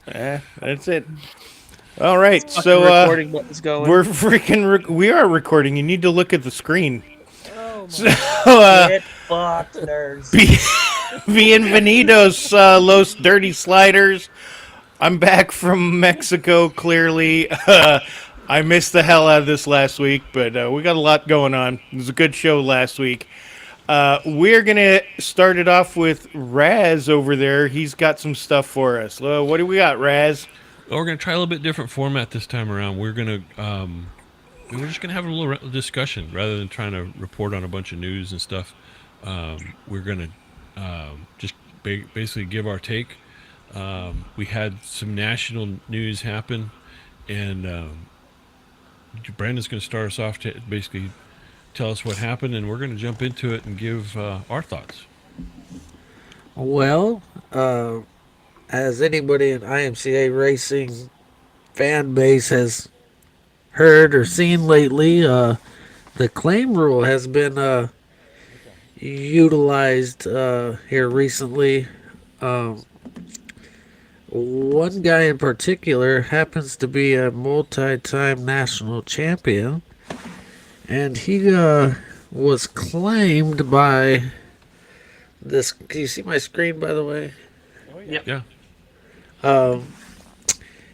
That's it. All right, Fucking so recording button's going. we're freaking. We are recording. You need to look at the screen. Oh So, my Get fucked, nerds. be, bienvenidos, los dirty sliders. I'm back from Mexico. Clearly, I missed the hell out of this last week, but we got a lot going on. It was a good show last week. We're gonna start it off with Raz over there. He's got some stuff for us. What do we got, Raz? Well, we're going to try a little bit different format this time around. We're just going to have a little discussion rather than trying to report on a bunch of news and stuff. We're going to just basically give our take. We had some national news happen, and Brandon's going to start us off to basically tell us what happened, and we're going to jump into it and give our thoughts. Well, as anybody in IMCA racing fan base has heard or seen lately, the claim rule has been utilized here recently. Um, One guy in particular happens to be a multi-time national champion, and he was claimed by this. Can you see my screen, by the way? Yep. Yeah. Um,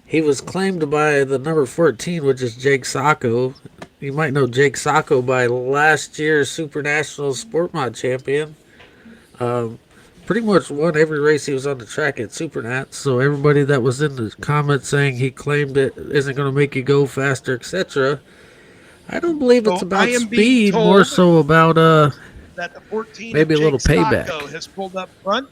he was claimed by the number 14, which is Jake Socko. You might know Jake Socko by last year's Super National Sport Mod champion. Um, Pretty much won every race he was on the track at Supernat. So everybody that was in the comments saying he claimed it isn't going to make you go faster, etc. I don't believe it's So about I am being speed, more told so about that the 14 maybe of a little Jake payback. Socko has pulled up front,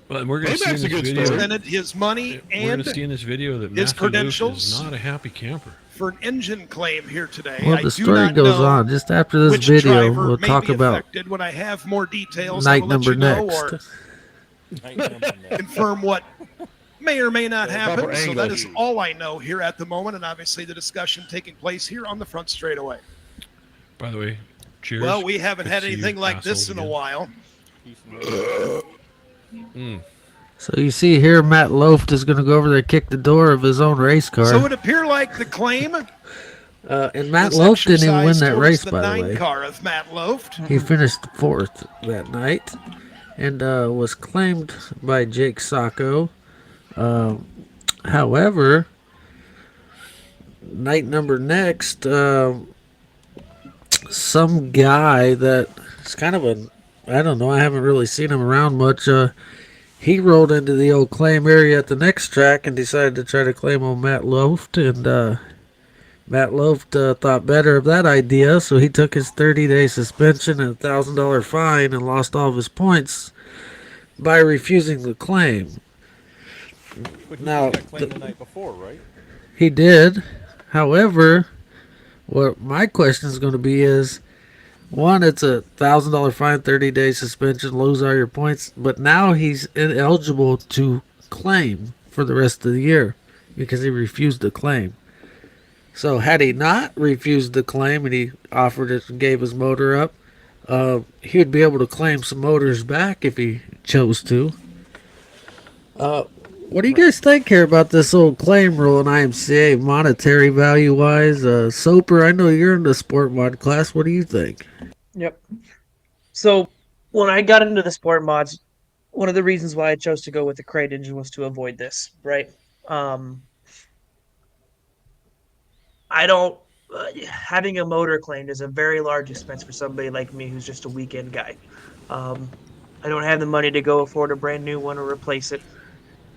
Well, we're going to see in Payback's a this good video. story. presented his money We're going and to see in this video that his Matthew Looft credentials is not a happy camper. for an engine claim here today. Well, I the do story not goes know on. Just after this which video, driver we'll may talk be about affected. When I have more details, I night will let number you know next. or confirm what may or may not happen. proper So angle. that is all I know here at the moment, and obviously the discussion taking place here on the front straightaway. By the way, cheers. Well, we haven't Good had to see you anything like this assholes in a again. while. So you see here, Matt Looft is going to go over there and kick the door of his own race car. So it appeared like the claim And Matt was Looft didn't even win exercised that towards race, the by the 9 way. car of Matt Looft. He finished fourth that night and was claimed by Jake Socko. However, night number next, some guy that is kind of a, I don't know, I haven't really seen him around much. He rolled into the old claim area at the next track and decided to try to claim on Matt Looft. And Matt Looft thought better of that idea, so he took his 30-day suspension and $1,000 fine and lost all of his points by refusing the claim. But he Now, got claimed the night before, right? He did. However, what my question is going to be is, one, it's a $1,000 fine, 30-day suspension, lose all your points, but now he's ineligible to claim for the rest of the year because he refused to claim. So had he not refused the claim and he offered it and gave his motor up, he would be able to claim some motors back if he chose to. What do you guys think here about this old claim rule in IMCA, monetary value wise? Soper, I know you're in the sport mod class. What do you think? Yep. So when I got into the sport mods, one of the reasons why I chose to go with the crate engine was to avoid this, right? I don't. Having a motor claimed is a very large expense for somebody like me who's just a weekend guy. I don't have the money to go afford a brand new one or replace it.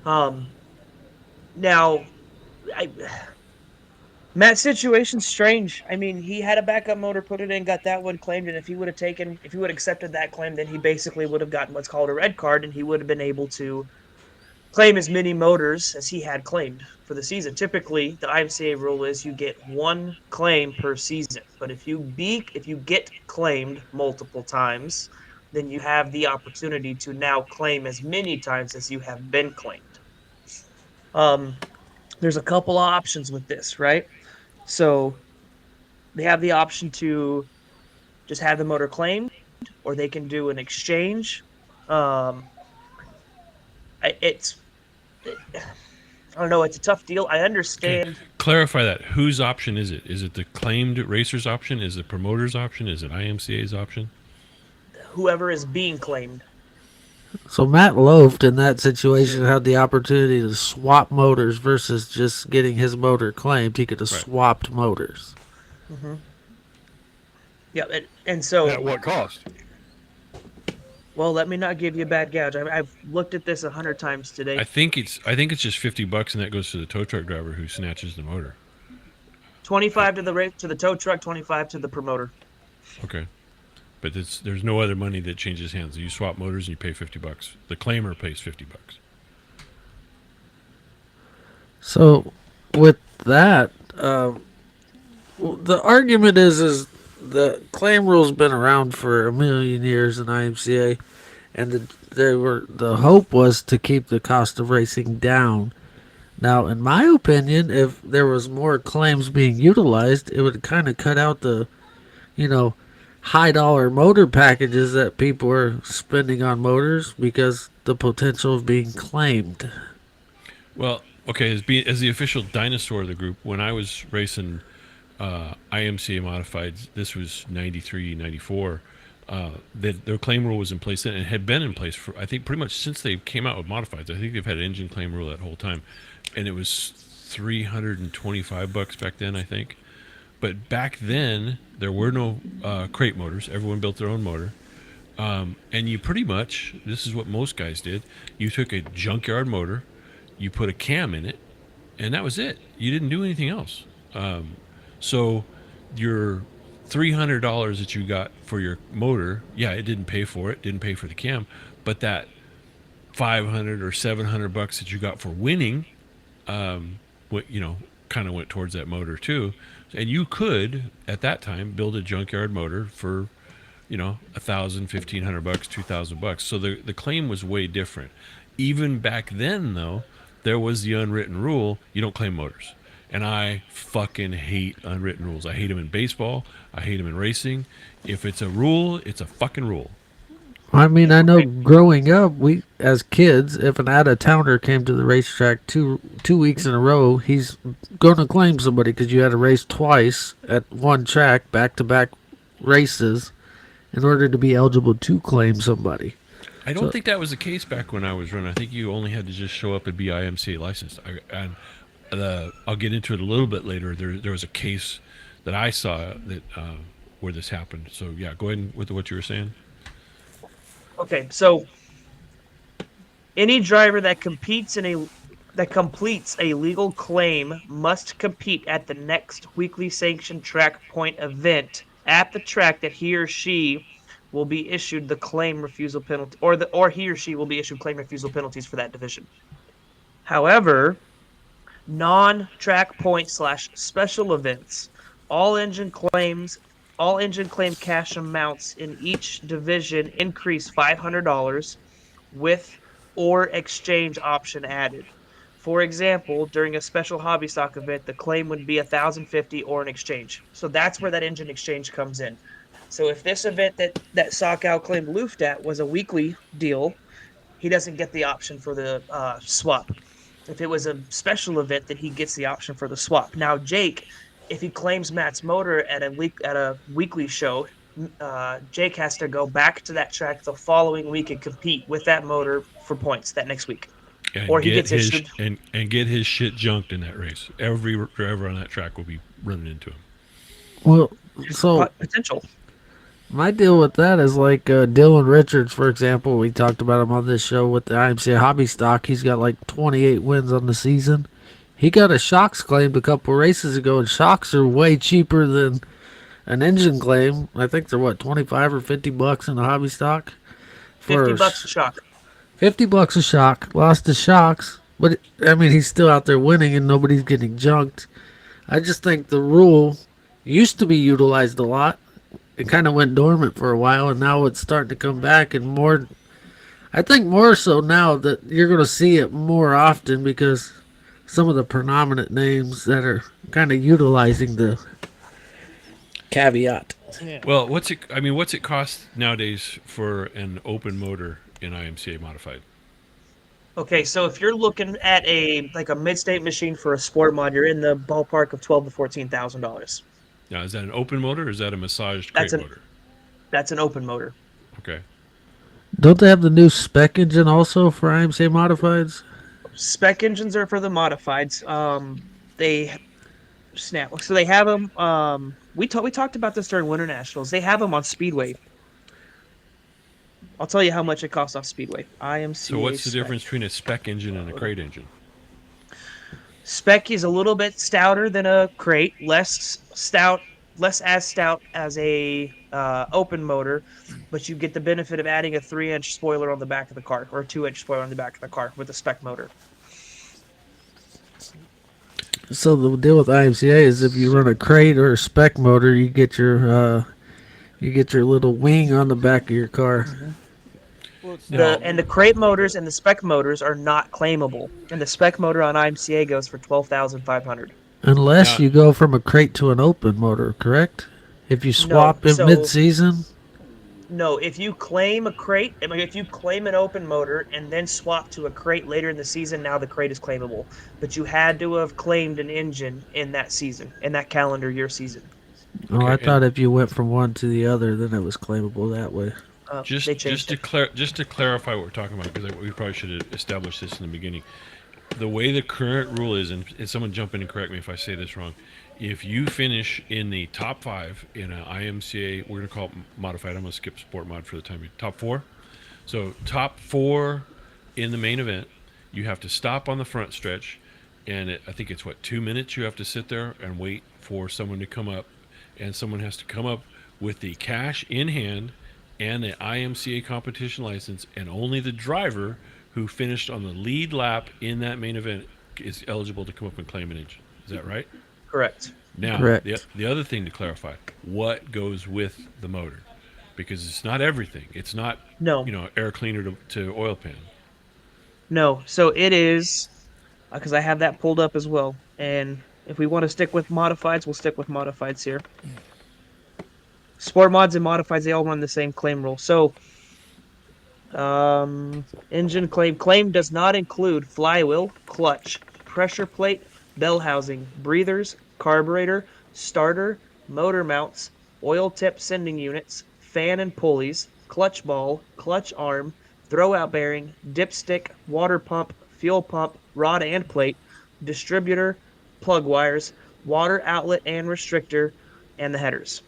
Now, Matt's situation's strange. I mean, he had a backup motor, put it in, got that one claimed, and if he would have accepted that claim, then he basically would have gotten what's called a red card, and he would have been able to claim as many motors as he had claimed for the season. Typically, the IMCA rule is you get one claim per season, but if you get claimed multiple times, then you have the opportunity to now claim as many times as you have been claimed. There's a couple of options with this, right? So they have the option to just have the motor claimed, or they can do an exchange. It's I don't know. It's a tough deal. I understand. Clarify that. Whose option is it? Is it the claimed racer's option? Is it promoter's option? Is it IMCA's option? Whoever is being claimed. So Matt Looft in that situation had the opportunity to swap motors versus just getting his motor claimed. He could have Right. swapped motors. Yeah, and so At what cost? well, let me not give you a bad gouge. I've looked at this 100 times today. I think it's just $50, and that goes to the tow truck driver who snatches the motor. 25 to the tow truck, 25 to the promoter. Okay, but there's no other money that changes hands. You swap motors and you pay $50. The claimer pays $50. So with that, the argument is the claim rule's been around for a million years in IMCA, and the hope was to keep the cost of racing down. Now, in my opinion, if there was more claims being utilized, it would kind of cut out the, high dollar motor packages that people are spending on motors because the potential of being claimed. Well, okay, as the official dinosaur of the group, when I was racing IMCA modifieds, this was 93, 94, their claim rule was in place then and had been in place for, I think, pretty much since they came out with modifieds. I think they've had an engine claim rule that whole time. And it was $325 back then, I think. But back then, there were no crate motors. Everyone built their own motor. And you pretty much, this is what most guys did, you took a junkyard motor, you put a cam in it, and that was it. You didn't do anything else. So your $300 that you got for your motor, yeah, it didn't pay for it, didn't pay for the cam, but that $500 or $700 that you got for winning, kind of went towards that motor too. And you could, at that time, build a junkyard motor for, $1,000, $1,500, $2,000. So the claim was way different. Even back then, though, there was the unwritten rule: you don't claim motors. And I fucking hate unwritten rules. I hate them in baseball. I hate them in racing. If it's a rule, it's a fucking rule. I mean, I know growing up, we as kids, if an out-of-towner came to the racetrack two weeks in a row, he's going to claim somebody because you had to race twice at one track, back-to-back races, in order to be eligible to claim somebody. I don't think that was the case back when I was running. I think you only had to just show up and be IMCA licensed. I'll get into it a little bit later. There was a case that I saw that where this happened. So yeah, go ahead with what you were saying. Okay, so any driver that completes a legal claim must compete at the next weekly sanctioned track point event at the track that he or she will be issued the claim refusal penalty, or he or she will be issued claim refusal penalties for that division. However, non-track point / special events, all engine claim cash amounts in each division increase $500 with or exchange option added. For example, during a special hobby stock event, the claim would be $1,050 or an exchange. So that's where that engine exchange comes in. So if this event that Socko claimed Looft at was a weekly deal, he doesn't get the option for the swap. If it was a special event, then he gets the option for the swap. Now, Jake, if he claims Matt's motor at a weekly show, Jake has to go back to that track the following week and compete with that motor for points that next week. And Or he get gets his issued- and get his shit junked in that race. Every driver on that track will be running into him. Well, so Potential. my deal with that is like Dylan Richards, for example. We talked about him on this show with the IMCA hobby stock. He's got like 28 wins on the season. He got a shocks claimed a couple races ago, and shocks are way cheaper than an engine claim. I think they're what, 25 or $50 in a hobby stock. $50 a shock. $50 a shock. Lost to shocks, but I mean he's still out there winning, and nobody's getting junked. I just think the rule used to be utilized a lot. It kind of went dormant for a while, and now it's starting to come back, and more. I think more so now that you're going to see it more often because some of the predominant names that are kind of utilizing the caveat. Well, what's it cost nowadays for an open motor in IMCA modified? Okay, so if you're looking at a mid-state machine for a sport mod, you're in the ballpark of $12,000 to $14,000. Now, is that an open motor or is that a massaged That's crate an motor? that's an open motor. Okay. Don't they have the new spec engine also for IMCA modifieds? Spec engines are for the modifieds. They snap. So they have them. We talked about this during Winter Nationals. They have them on Speedway. I'll tell you how much it costs off Speedway. So IMCA what's the spec. difference between a spec engine and a crate engine? Spec is a little bit stouter than a crate, less as stout as a open motor, but you get the benefit of adding a 3-inch spoiler on the back of the car or a 2-inch spoiler on the back of the car with a spec motor. So the deal with IMCA is if you run a crate or a spec motor, you get your little wing on the back of your car. Well, it's Now- The crate motors and the spec motors are not claimable, and the spec motor on IMCA goes for $12,500. Unless Now- you go from a crate to an open motor, correct? If you swap in so- mid-season, No, if you claim a crate, if you claim an open motor and then swap to a crate later in the season, now the crate is claimable. But you had to have claimed an engine in that season, in that calendar year season. I Okay, thought if you went from one to the other, then it was claimable that way. Just They changed just to clarify what we're talking about, because we probably should have established this in the beginning. The way the current rule is, and someone jump in and correct me if I say this wrong, if you finish in the top 5 in an IMCA, we're going to call it modified. I'm going to skip sport mod for the time being. Top 4. So top 4 in the main event, you have to stop on the front stretch, and I think it's 2 minutes. You have to sit there and wait for someone to come up, and someone has to come up with the cash in hand and the IMCA competition license, and only the driver who finished on the lead lap in that main event is eligible to come up and claim an engine. Is that right? Correct. Now, Correct. the other thing to clarify, what goes with the motor? Because it's not everything. It's not, No. air cleaner to oil pan. No, so it is, because I have that pulled up as well. And if we want to stick with modifieds, we'll stick with modifieds here. Sport mods and modifieds, they all run the same claim rule. So, engine claim does not include flywheel, clutch, pressure plate, bell housing, breathers, carburetor, starter, motor mounts, oil tip sending units, fan and pulleys, clutch ball, clutch arm, throwout bearing, dipstick, water pump, fuel pump, rod and plate, distributor, plug wires, water outlet and restrictor, and the headers.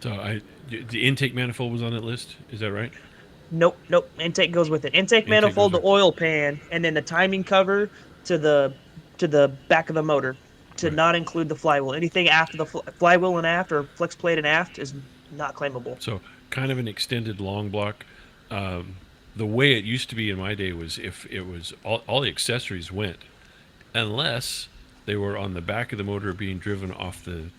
So the intake manifold was on that list. Is that right? Nope. Intake goes with it. Intake manifold goes to oil pan, and then the timing cover to the back of the motor, to Right. not include the flywheel. Anything after the flywheel and aft, or flex plate and aft, is not claimable. So kind of an extended long block. The way it used to be in my day was if it was all the accessories went, unless they were on the back of the motor being driven off the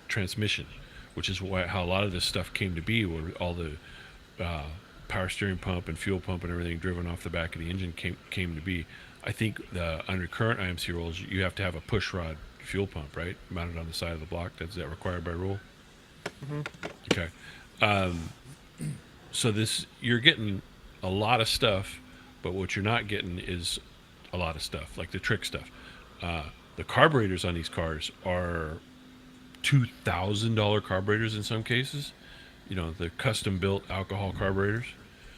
transmission, which is how a lot of this stuff came to be, where all the power steering pump and fuel pump and everything driven off the back of the engine came to be. I think under current IMC rules, you have to have a push rod fuel pump, right, mounted on the side of the block. Is that required by rule? Mm-hmm. Okay. So you're getting a lot of stuff, but what you're not getting is a lot of stuff, like the trick stuff. The carburetors on these cars are $2,000 carburetors in some cases. The custom built alcohol carburetors.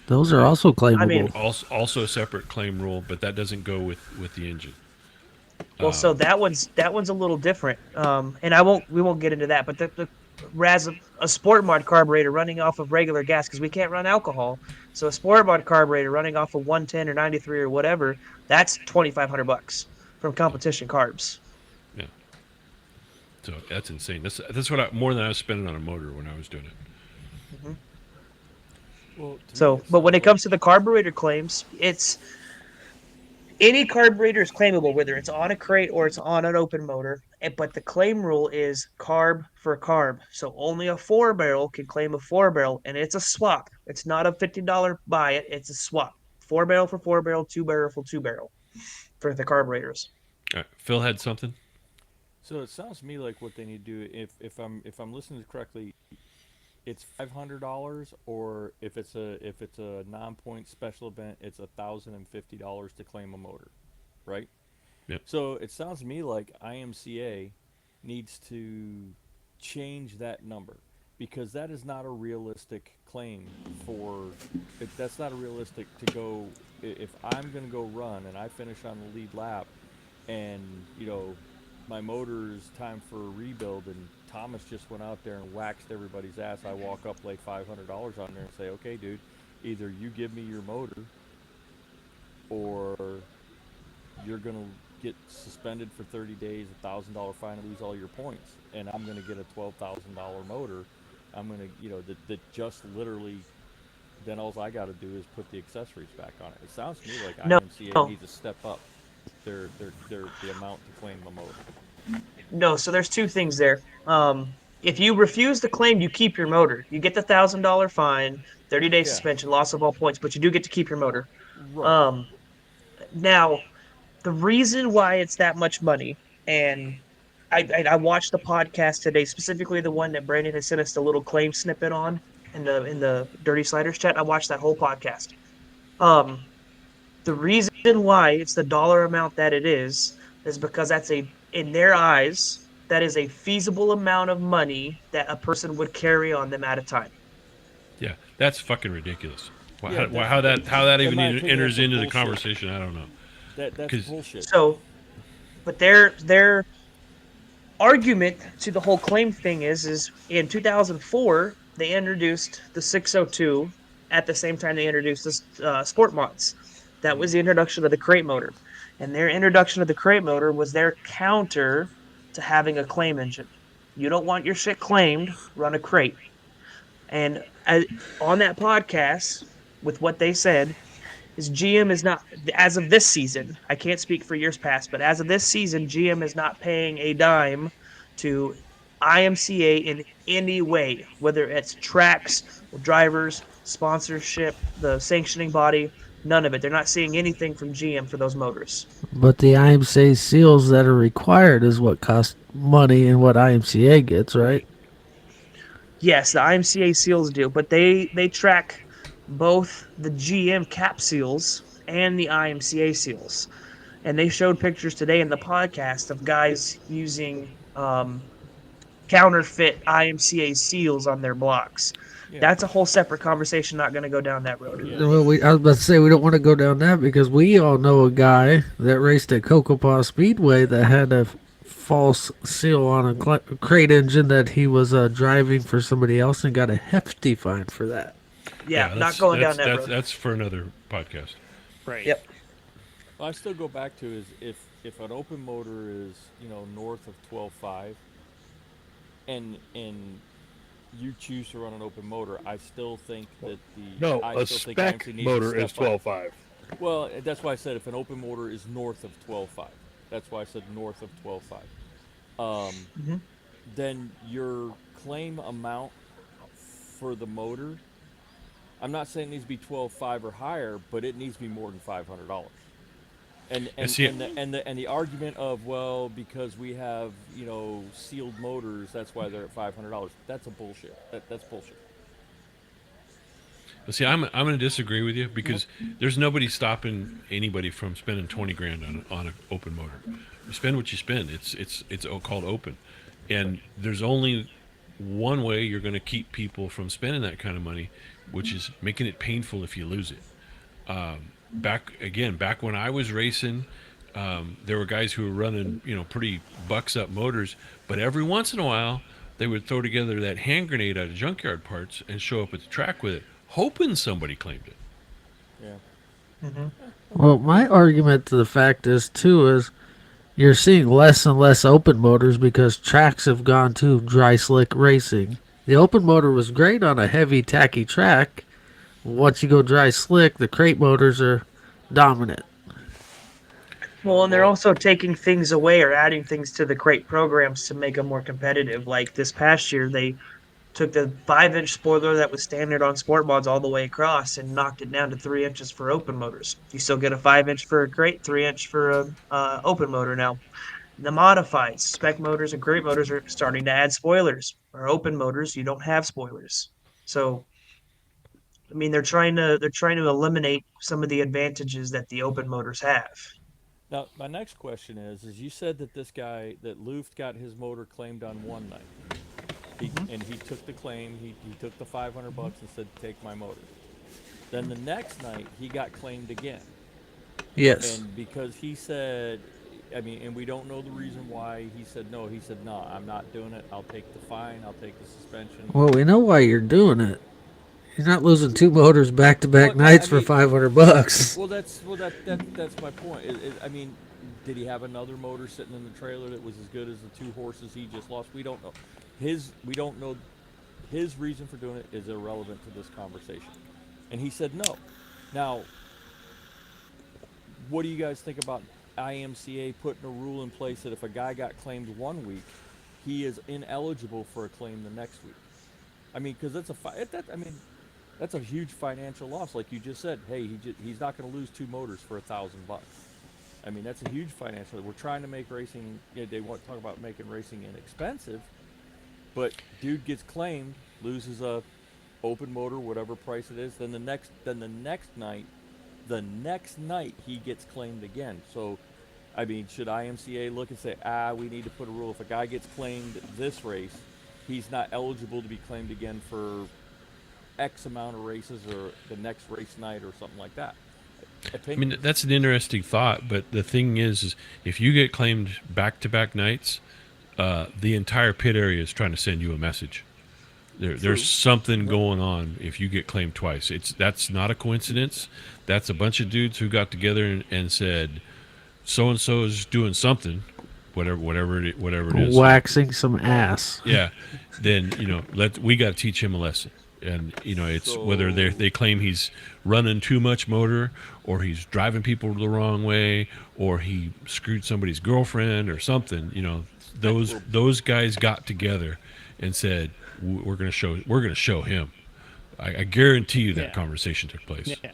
Those are also claimable. I mean, Also a separate claim rule, but that doesn't go with the engine. well, so that one's a little different. And we won't get into that, but whereas a sport mod carburetor running off of regular gas, because we can't run alcohol, so a sport mod carburetor running off of 110 or 93 or whatever, that's $2,500 from competition carbs. Yeah. So that's insane. That's more than I was spending on a motor when I was doing it. Well, to me, So, it's but when it like- comes to the carburetor claims, it's any carburetor is claimable, whether it's on a crate or it's on an open motor. But the claim rule is carb for carb. So only a 4-barrel can claim a 4-barrel, and it's a swap. It's not a $50 buy it. It's a swap. 4-barrel for 4-barrel, 2-barrel for 2-barrel for the carburetors. All right. Phil had something. So it sounds to me like what they need to do, if I'm listening correctly, it's $500, or if it's a non-point special event, it's $1,050 to claim a motor, right? Yep. So it sounds to me like IMCA needs to change that number, because that is not a realistic claim for. That's not a realistic to go. If I'm going to go run and I finish on the lead lap, and my motor's time for a rebuild, and Thomas just went out there and waxed everybody's ass. I walk up, lay $500 on there, and say, okay, dude, either you give me your motor, or you're gonna get suspended for 30 days, $1,000 fine, and lose all your points, and I'm gonna get a $12,000 motor. I'm gonna, that just literally. Then all I got to do is put the accessories back on it. It sounds to me like No, IMCA needs to step up their the amount to claim the motor. no. So there's two things there. If you refuse to claim, you keep your motor. You get the $1,000 fine, 30-day Yeah. suspension, loss of all points, but you do get to keep your motor. Right. Now, the reason why it's that much money, and I watched the podcast today, specifically the one that Brandon had sent us the little claim snippet on in the Dirty Sliders chat. I watched that whole podcast. The reason why it's the dollar amount that it is because in their eyes, that is a feasible amount of money that a person would carry on them at a time. Yeah, that's fucking ridiculous. Yeah, How that in even my opinion, enters that's into the bullshit. conversation, I don't know. That's 'Cause- bullshit. So, but their argument to the whole claim thing is in 2004 they introduced the 602 at the same time they introduced the sport mods. That was the introduction of the crate motor, and their introduction of the crate motor was their counter to having a claim engine. You don't want your shit claimed, run a crate. And on that podcast, with what they said, is GM is not, as of this season, I can't speak for years past, but as of this season, GM is not paying a dime to IMCA in any way, whether it's tracks, drivers, sponsorship, the sanctioning body, none of it. They're not seeing anything from GM for those motors. But the IMCA seals that are required is what cost money and what IMCA gets, right? Yes, the IMCA seals do, but they track both the GM cap seals and the IMCA seals. And they showed pictures today in the podcast of guys using counterfeit IMCA seals on their blocks. Yeah. That's a whole separate conversation, not going to go down that road. Yeah. Well, I was about to say we don't want to go down that because we all know a guy that raced at Cocopa Speedway that had a false seal on a crate engine that he was driving for somebody else and got a hefty fine for that. Yeah, that's- not going down that that's, road. That's for another podcast. Right. Yep. Well, I still go back to is if an open motor is north of 12.5, and you choose to run an open motor, I still think that No, I a still think spec IMC needs motor to is step up. 12.5. Well, that's why I said if an open motor is north of 12.5. That's why I said north of 12.5. Then your claim amount for the motor, I'm not saying it needs to be 12.5 or higher, but it needs to be more than $500. And see- the argument of, well, because we have sealed motors, that's why they're at $500. That's a bullshit. That's bullshit. But see, I'm going to disagree with you because there's nobody stopping anybody from spending 20 grand on an open motor. You spend what you spend. It's called open, and there's only one way you're going to keep people from spending that kind of money, which is making it painful if you lose it. Back when I was racing, there were guys who were running pretty bucks up motors, but every once in a while they would throw together that hand grenade out of junkyard parts and show up at the track with it, hoping somebody claimed it. Yeah. Well, my argument to the fact is you're seeing less and less open motors because tracks have gone to dry slick racing. The open motor was great on a heavy tacky track. Once you go dry slick, the crate motors are dominant. Well, and they're also taking things away or adding things to the crate programs to make them more competitive. Like this past year, they took the 5-inch spoiler that was standard on sport mods all the way across and knocked it down to 3 inches for open motors. You still get a 5-inch for a crate, 3-inch for a open motor now. The modified spec motors and crate motors are starting to add spoilers. Or open motors, you don't have spoilers. So, I mean, they're trying to eliminate some of the advantages that the open motors have. Now, my next question is you said that this guy that Looft got his motor claimed on one night. He took the claim. He took the $500 and said, "Take my motor." Then the next night he got claimed again, Yes. and because he said, I mean, and we don't know the reason why he said no. He said, "No, I'm not doing it. I'll take the fine. I'll take the suspension." Well, we know why you're doing it. You're not losing two motors back to back Well, I nights for mean, $500. that's my point. I mean, did he have another motor sitting in the trailer that was as good as the two horses he just lost? We don't know. We don't know his reason for doing it is irrelevant to this conversation. And he said no. Now, what do you guys think about IMCA putting a rule in place that if a guy got claimed one week, he is ineligible for a claim the next week? I mean, because that's a huge financial loss, like you just said. Hey, he's not going to lose two motors for $1,000. I mean, that's a huge financial. We're trying to make racing. They want to talk about making racing inexpensive, but dude gets claimed, loses a open motor, whatever price it is. Then the next night he gets claimed again. So, I mean, should IMCA look and say, we need to put a rule: if a guy gets claimed this race, he's not eligible to be claimed again for X amount of races or the next race night or something like that. I mean, that's an interesting thought, but the thing is if you get claimed back-to-back nights, the entire pit area is trying to send you a message. There's something going on if you get claimed twice. That's not a coincidence. That's a bunch of dudes who got together and said, so and so is doing something, whatever it is. Waxing some ass. Yeah. Then we got to teach him a lesson. And it's whether they claim he's running too much motor, or he's driving people the wrong way, or he screwed somebody's girlfriend or something. Those guys got together and said, we're going to show him. I guarantee you that conversation took place. Yeah.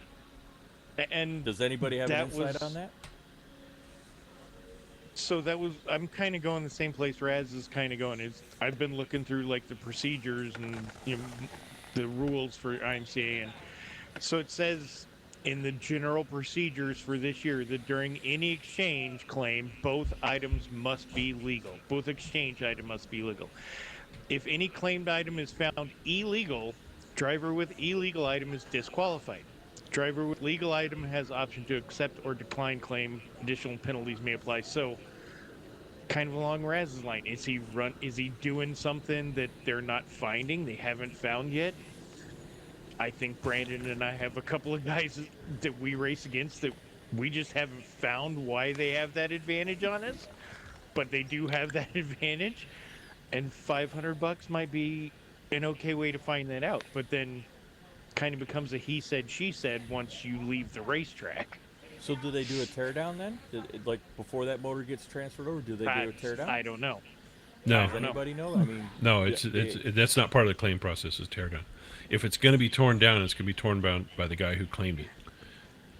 And does anybody have an insight on that? So I'm kind of going the same place Raz is kind of going. I've been looking through like the procedures and the rules for IMCA, and so it says in the general procedures for this year that during any exchange claim, both items must be legal. Both exchange item must be legal. If any claimed item is found illegal, driver with illegal item is disqualified. Driver with legal item has option to accept or decline claim. Additional penalties may apply. So, kind of along Raz's line, is he doing something that they're not finding? They haven't found yet. I think Brandon and I have a couple of guys that we race against that we just haven't found why they have that advantage on us, but they do have that advantage, and $500 might be an okay way to find that out. But then, kind of becomes a he said she said once you leave the racetrack. So do they do a teardown then? Like before that motor gets transferred over, do they do a teardown? I don't know. No. Does anybody know? I mean, no, that's not part of the claim process. Is teardown. If it's going to be torn down, it's going to be torn down by the guy who claimed it.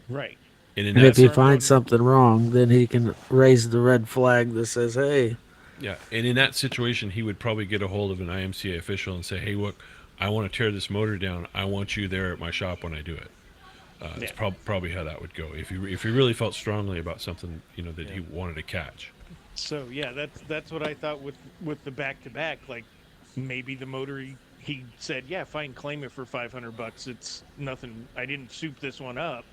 Right. And if he finds something wrong, then he can raise the red flag that says, "Hey." Yeah, and in that situation, he would probably get a hold of an IMCA official and say, "Hey, look, I want to tear this motor down. I want you there at my shop when I do it." It's probably how that would go if he really felt strongly about something that he wanted to catch. So that's what I thought with the back-to-back. Like maybe the motor he said, yeah, fine, claim it for $500. It's nothing. I didn't soup this one up,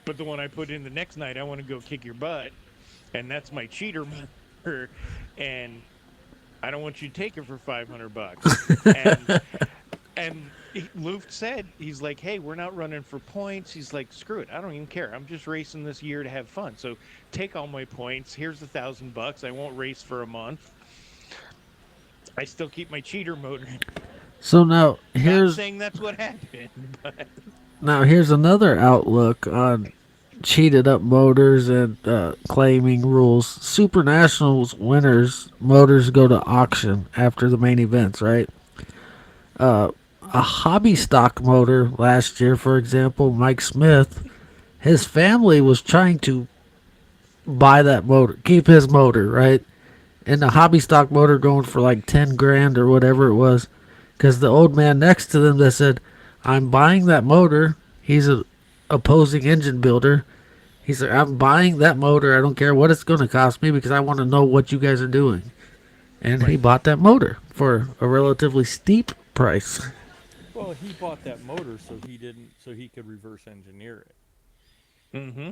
but the one I put in the next night, I want to go kick your butt, and that's my cheater motor, and I don't want you to take it for $500. And Looft said, he's like, hey, we're not running for points. He's like, screw it. I don't even care. I'm just racing this year to have fun. So take all my points. Here's $1,000. I won't race for a month. I still keep my cheater motor. So now here's not saying that's what happened, but now here's another outlook on cheated up motors and claiming rules. Super Nationals winners motors go to auction after the main events, right? A hobby stock motor last year, for example, Mike Smith, his family was trying to buy that motor, keep his motor, right? And the hobby stock motor going for like 10 grand or whatever it was. because the old man next to them that said, "I'm buying that motor." He's a opposing engine builder. He said, "I'm buying that motor. I don't care what it's going to cost me because I want to know what you guys are doing." And he bought that motor for a relatively steep price. Well, he bought that motor so he could reverse engineer it. Mm-hmm.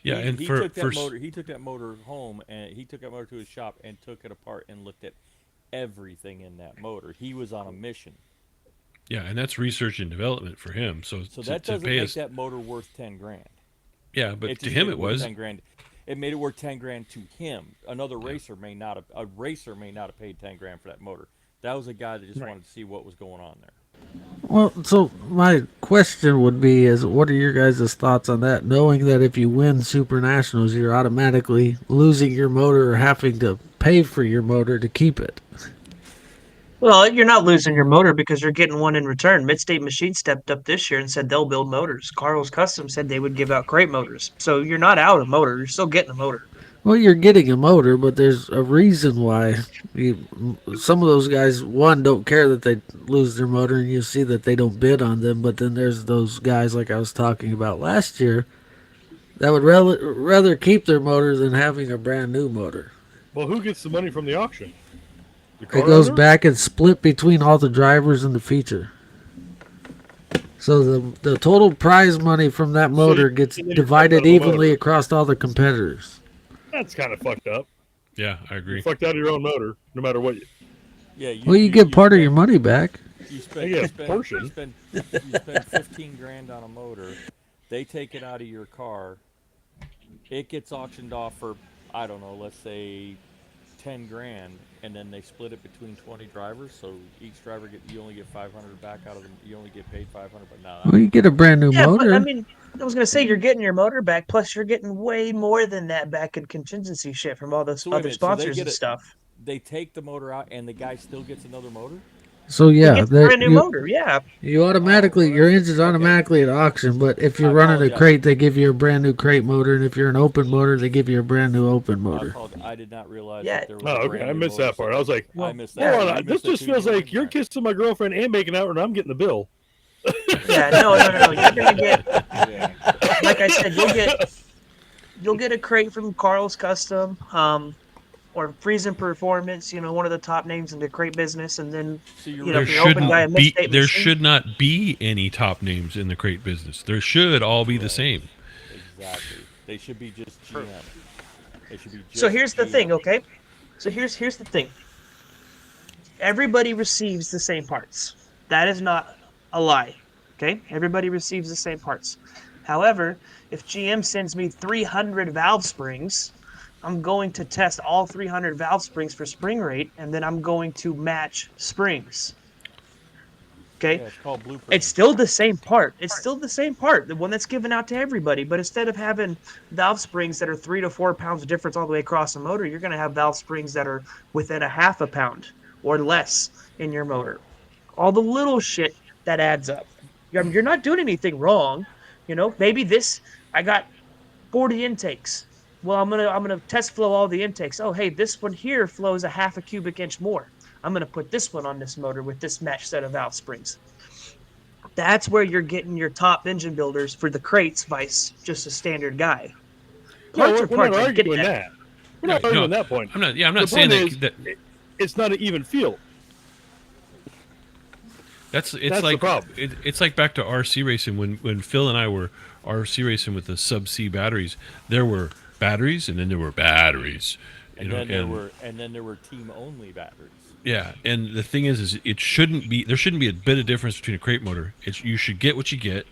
Yeah, and he for took that motor home, and he took that motor to his shop and took it apart and looked at everything in that motor. He was on a mission. yeah, and that's research and development for him. So That to doesn't pay make us, that motor worth 10 grand. yeah, but It to just him made it worth was. 10 grand. It made it worth 10 grand to him. Another racer may not have paid 10 grand for that motor. That was a guy that just wanted to see what was going on there. Well, so my question would be is what are your guys' thoughts on that? Knowing that if you win Super Nationals, you're automatically losing your motor or having to pay for your motor to keep it. Well, you're not losing your motor because you're getting one in return. Midstate Machine stepped up this year and said they'll build motors. Carl's Custom said they would give out crate motors. So you're not out a motor. You're still getting a motor. Well, you're getting a motor, but there's a reason why some of those guys, one, don't care that they lose their motor, and you see that they don't bid on them. But then there's those guys, like I was talking about last year, that would rather keep their motor than having a brand new motor. Well, who gets the money from the auction? The It car goes owner? back and split between all the drivers and the feature. So the total prize money from that motor gets and then you divided fucked out of the evenly motor. across all the competitors. That's kind of fucked up. Yeah, I You agree. fucked out of your own motor, no matter what. Yeah, Well, you get part of your money back. You spend, Yeah, you spend, portion. you spend 15 grand on a motor. They take it out of your car. It gets auctioned off for, I don't know, let's say 10 grand, and then they split it between 20 drivers. So each driver you only get 500 back out of them. You only get paid 500, but not. Well, you get a brand new Yeah, motor. but I mean, I was gonna say you're getting your motor back, plus you're getting way more than that back in contingency shit from all those So wait a other minute, so they sponsors get and it- stuff. They take the motor out, and the guy still gets another motor. So He yeah, gets a brand new motor, yeah. you automatically your engine's okay. automatically at auction. But if you're I running a apologize. crate, they give you a brand new crate motor, and if you're an open motor, they give you a brand new open motor. I did not realize Yeah. that there was Oh, a okay. brand I new missed motor, that part. so I was like, I missed yeah, that. hold You on, this missed it just too, feels you like didn't, you're right? kissing my girlfriend and making out, and I'm getting the bill. Yeah, no. You're gonna get, Yeah. like I said, you'll get a crate from Carl's Custom, or Friesen Performance, one of the top names in the crate business, and then So you're There if you're open guy, a shouldn't be. Midstate There Machine. should not be any top names in the crate business. There should all be the same. Exactly. They should be just GM. They should be just So here's the GM. thing, okay? So here's the thing. Everybody receives the same parts. That is not a lie. Okay? Everybody receives the same parts. However, if GM sends me 300 valve springs, I'm going to test all 300 valve springs for spring rate, and then I'm going to match springs. Okay? Yeah, it's called blueprint. It's still the same part. It's still the same part, the one that's given out to everybody. But instead of having valve springs that are 3 to 4 pounds of difference all the way across the motor, you're going to have valve springs that are within a half a pound or less in your motor. All the little shit that adds up. You're not doing anything wrong. Maybe I got 40 intakes. Well, I'm gonna test flow all the intakes. Oh, hey, this one here flows a half a cubic inch more. I'm gonna put this one on this motor with this matched set of valve springs. That's where you're getting your top engine builders for the crates, vice just a standard guy. No, Parts are we're not parts. I get arguing that. We're not No, arguing that point. I'm not. Yeah, I'm The not saying point that. is, it's not an even field. It's That's like the problem. It's like back to RC racing when Phil and I were RC racing with the sub C batteries. There were batteries, and then there were batteries. And then there were team only batteries. Yeah, and the thing is it shouldn't be. There shouldn't be a bit of difference between a crate motor. You should get what you get,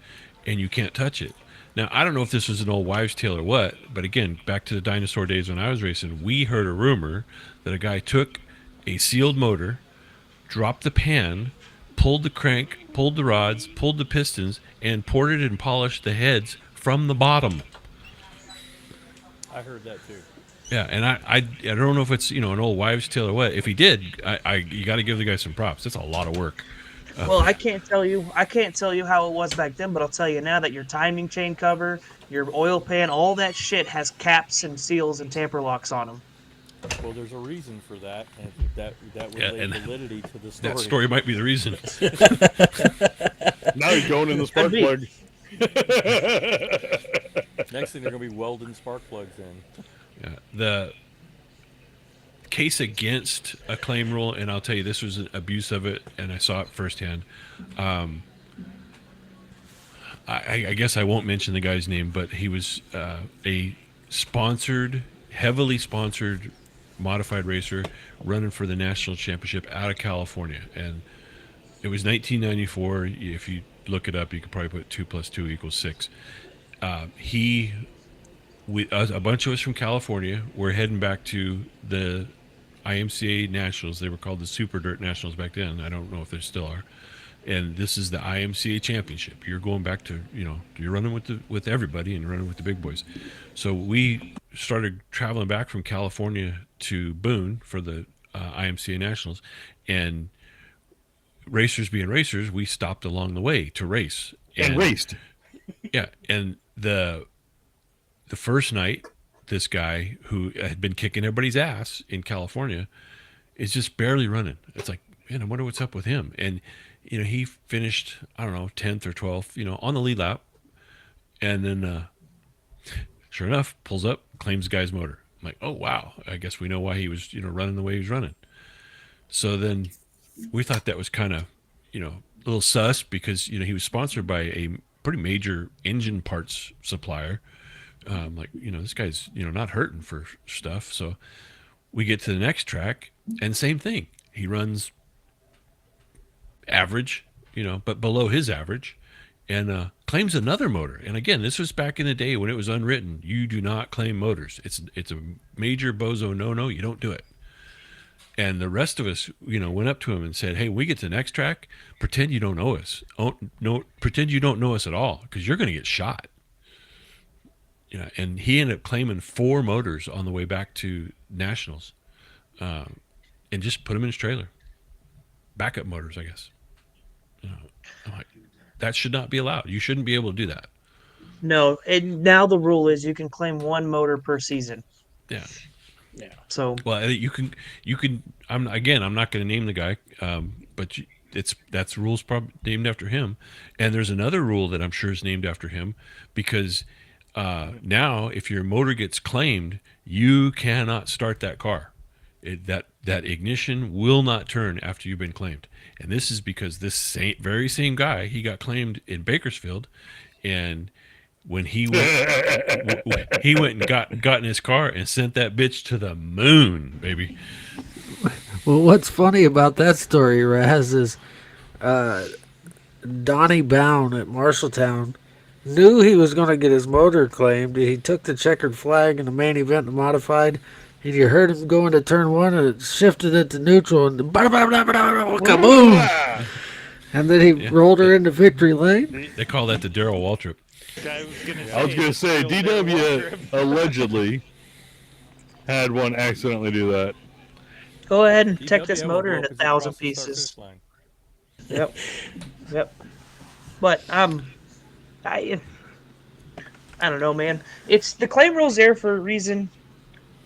and you can't touch it. Now I don't know if this was an old wives' tale or what, but again, back to the dinosaur days when I was racing, we heard a rumor that a guy took a sealed motor, dropped the pan, pulled the crank, pulled the rods, pulled the pistons, and ported and polished the heads from the bottom. I heard that too. Yeah, and I don't know if it's an old wives' tale or what. If he did, you got to give the guy some props. That's a lot of work. Well, I can't tell you how it was back then, but I'll tell you now that your timing chain cover, your oil pan, all that shit has caps and seals and tamper locks on them. Well, there's a reason for that, and that would Yeah, lay and validity to the story. That story might be the reason. Now you're going in the spark be. plug. Next thing, they're going to be welding spark plugs in. Yeah, the case against a claim rule, and I'll tell you, this was an abuse of it, and I saw it firsthand. I guess I won't mention the guy's name, but he was a heavily sponsored modified racer running for the national championship out of California, and it was 1994. If you look it up, you could probably put 2 + 2 = 6. A bunch of us from California were heading back to the IMCA Nationals. They were called the Super Dirt Nationals back then. I don't know if they still are. And this is the IMCA Championship. You're going back to, you're running with everybody and you're running with the big boys. So we started traveling back from California to Boone for the IMCA Nationals, and racers being racers, we stopped along the way to race And raced. Yeah, and the first night, this guy who had been kicking everybody's ass in California is just barely running. It's like, man, I wonder what's up with him. And he finished, I don't know, 10th or 12th, on the lead lap, and then sure enough, pulls up, claims the guy's motor. I'm like, oh wow, I guess we know why he was running the way he was running. So then we thought that was kind of a little sus, because he was sponsored by a pretty major engine parts supplier. This guy's not hurting for stuff. So we get to the next track, and same thing. He runs average, but below his average, and claims another motor. And again, this was back in the day when it was unwritten. You do not claim motors. It's a major bozo no. You don't do it. And the rest of us, went up to him and said, "Hey, we get to the next track. Pretend you don't know us. Pretend you don't know us at all, because you're going to get shot." And he ended up claiming 4 motors on the way back to nationals, and just put them in his trailer. Backup motors, I guess. I'm like, that should not be allowed. You shouldn't be able to do that. No, and now the rule is you can claim 1 motor per season. Yeah. So Well, you can. I'm not going to name the guy, but that's rules probably named after him. And there's another rule that I'm sure is named after him, because now if your motor gets claimed, you cannot start that car. That ignition will not turn after you've been claimed. And this is because this very same guy, he got claimed in Bakersfield, and when he went and got in his car and sent that bitch to the moon, baby. Well, what's funny about that story, Raz, is Donnie Bound at Marshalltown knew he was going to get his motor claimed. He took the checkered flag in the main event and modified. And you heard him go into turn 1, and it shifted it to neutral, and kaboom! And then he rolled her into victory lane. They call that the Darrell Waltrip. I was going to say, DW allegedly had one accidentally do that. go ahead and take this DW motor in will 1,000 across the start pieces. finish line. Yep. But I don't know, man. It's the claim rule's there for a reason.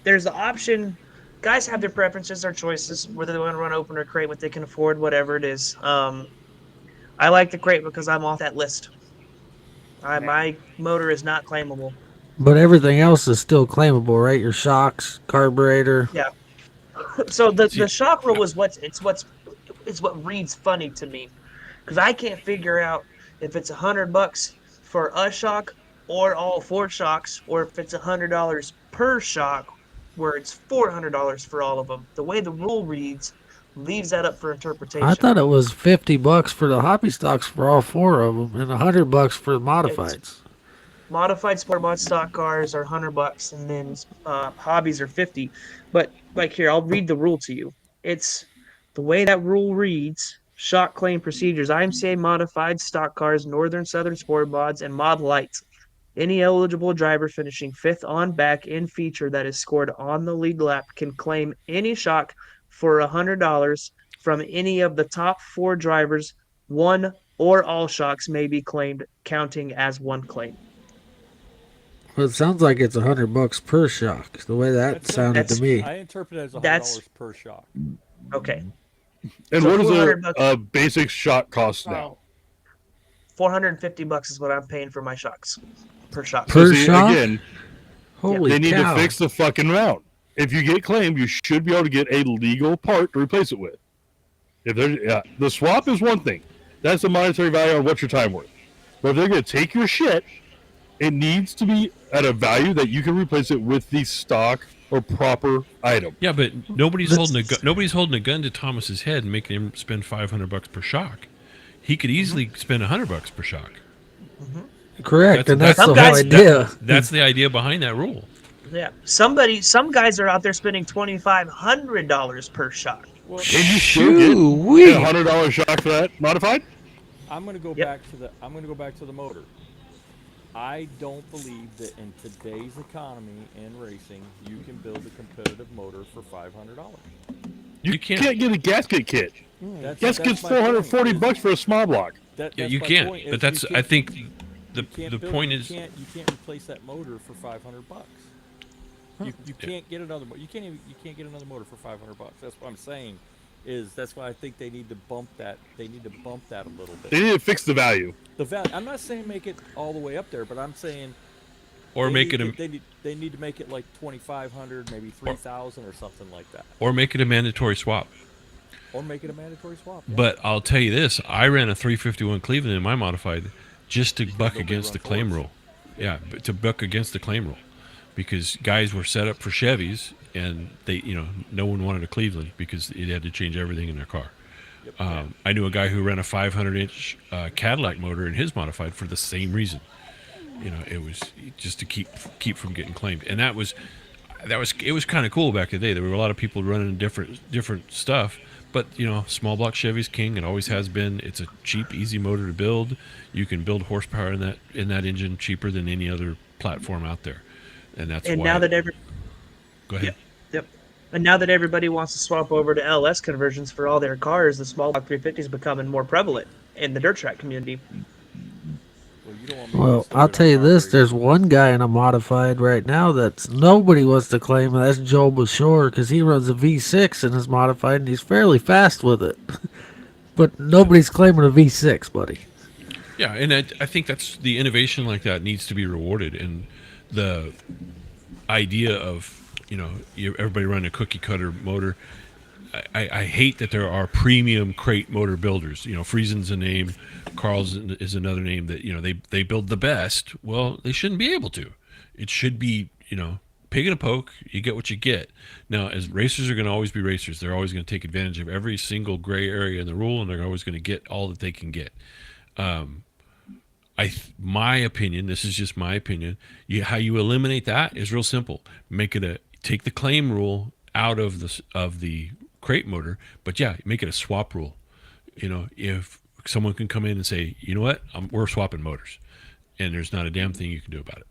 There's the option. Guys have their preferences, their choices, whether they want to run open or crate, what they can afford, whatever it is. I like the crate because I'm off that list. My motor is not claimable. But everything else is still claimable, right? Your shocks, carburetor. Yeah. So the shock rule is what reads funny to me, because I can't figure out if it's $100 for a shock or all 4 shocks, or if it's $100 per shock, where it's $400 for all of them. The way the rule reads leaves that up for interpretation. I thought it was $50 for the hobby stocks for all 4 of them, and $100 for the modifieds. Modified sport mod stock cars are $100, and then hobbies are $50. But like here, I'll read the rule to you. It's the way that rule reads: shock claim procedures, IMCA modified stock cars, northern southern sport mods, and mod lights. Any eligible driver finishing 5th on back in feature that is scored on the lead lap can claim any shock for $100 from any of the top 4 drivers. 1 or all shocks may be claimed, counting as 1 claim. Well, it sounds like it's $100 per shock. The way that That's it. sounded to That's- me. I interpret it as $100 That's- per shock. Okay, And So what is $400 a basic shot cost now? $450 is what I'm paying for my shocks per shock. Per So see, shock? again, Holy they need cow. to fix the fucking route. If you get claimed, you should be able to get a legal part to replace it with. If the swap is one thing, that's the monetary value on what your time worth. But if they're going to take your shit, it needs to be at a value that you can replace it with the stock or proper item. Yeah, but nobody's holding a gun to Thomas's head and making him spend $500 per shock. He could easily spend $100 per shock. Correct, and that's the Some whole guys- idea. That's the idea behind that rule. Yeah, some guys are out there spending $2,500 per shock. Well, And you still get Shoo-wee. a $100 shock for that modified? I'm going to go Yep. back to the motor. I don't believe that in today's economy and racing, you can build a competitive motor for $500. You can't. can't get a gasket kit. That's Gasket's my point, $440 is for a small block. that- Yeah, that's you my can't. point, But is that's you I can't- think you the can't build- point you is can't replace that motor for $500. You can't get another you can't get another motor for $500. That's what I'm saying. That's why I think they need to bump that. They need to bump that a little bit. They need to fix the value. The value. I'm not saying make it all the way up there, but I'm saying or they make need it to- they need to make it like 2,500, maybe 3,000 or something like that, or make it a mandatory swap. or make it a mandatory swap. Yeah. But I'll tell you this: I ran a 351 Cleveland in my modified just to buck nobody against run the claim Fords. rule. Yeah, but to buck against the claim rule, because guys were set up for Chevys, and no one wanted a Cleveland because it had to change everything in their car. I knew a guy who ran a 500-inch Cadillac motor in his modified for the same reason. It was just to keep from getting claimed, and it was kind of cool back in the day. There were a lot of people running different stuff, but small block Chevy's king. It always has been. It's a cheap, easy motor to build. You can build horsepower in that engine cheaper than any other platform out there, and that's And why. now that Go ahead. Yep. And now that everybody wants to swap over to LS conversions for all their cars, the small block 350 is becoming more prevalent in the dirt track community. Well, you don't want me to Well, sit I'll there tell you and this: argue. there's one guy in a modified right now that's nobody wants to claim, and that's Joel Bashore, because he runs a V6 in his modified, and he's fairly fast with it. But nobody's claiming a V6, buddy. Yeah, and I think that's the innovation like that needs to be rewarded, and the idea of everybody running a cookie cutter motor. I hate that there are premium crate motor builders. Friesen's a name, Carl's is another name that they build the best. Well, they shouldn't be able to. It should be pig in a poke. You get what you get. Now, as racers are going to always be racers, they're always going to take advantage of every single gray area in the rule, and they're always going to get all that they can get. My opinion, this is just my opinion. How you eliminate that is real simple. Take the claim rule out of the crate motor, but make it a swap rule. If someone can come in and say, you know what, we're swapping motors, and there's not a damn thing you can do about it.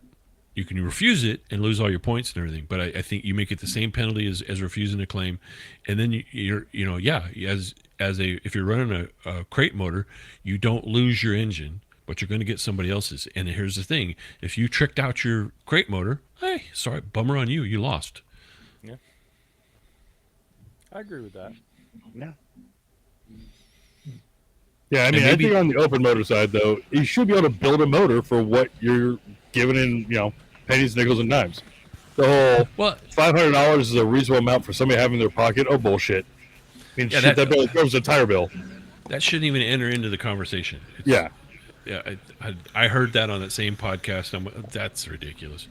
You can refuse it and lose all your points and everything, but I think you make it the same penalty as refusing a claim, and then if you're running a crate motor, you don't lose your engine, but you're going to get somebody else's. And here's the thing: if you tricked out your crate motor, hey, sorry, bummer on you, you lost. Yeah, I agree with that. Yeah, I mean, I think on the open motor side, though, you should be able to build a motor for what you're giving in, pennies, nickels, and dimes. The whole $500 is a reasonable amount for somebody having in their pocket. Oh, bullshit. I mean, that bill goes a tire bill. That shouldn't even enter into the conversation. Yeah, I heard that on that same podcast. That's ridiculous.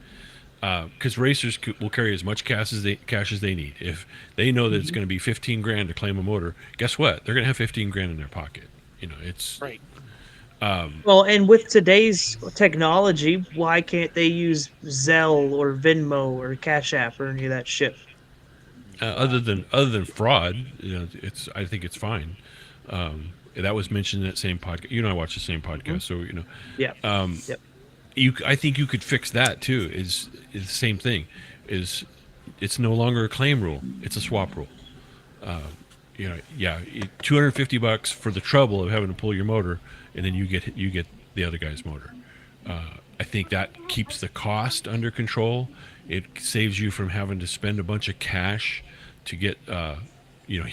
Because racers will carry as much cash as they need. If they know that it's going to be $15,000 to claim a motor, guess what? They're going to have $15,000 in their pocket. It's right. Well, and with today's technology, why can't they use Zelle or Venmo or Cash App or any of that shit? Other than fraud, I think it's fine. That was mentioned in that same podcast. You and I watch the same podcast, so Yeah. Yep. I think you could fix that too. Is the same thing. It's no longer a claim rule. It's a swap rule. $250 for the trouble of having to pull your motor, and then you get the other guy's motor. I think that keeps the cost under control. It saves you from having to spend a bunch of cash to get, you know,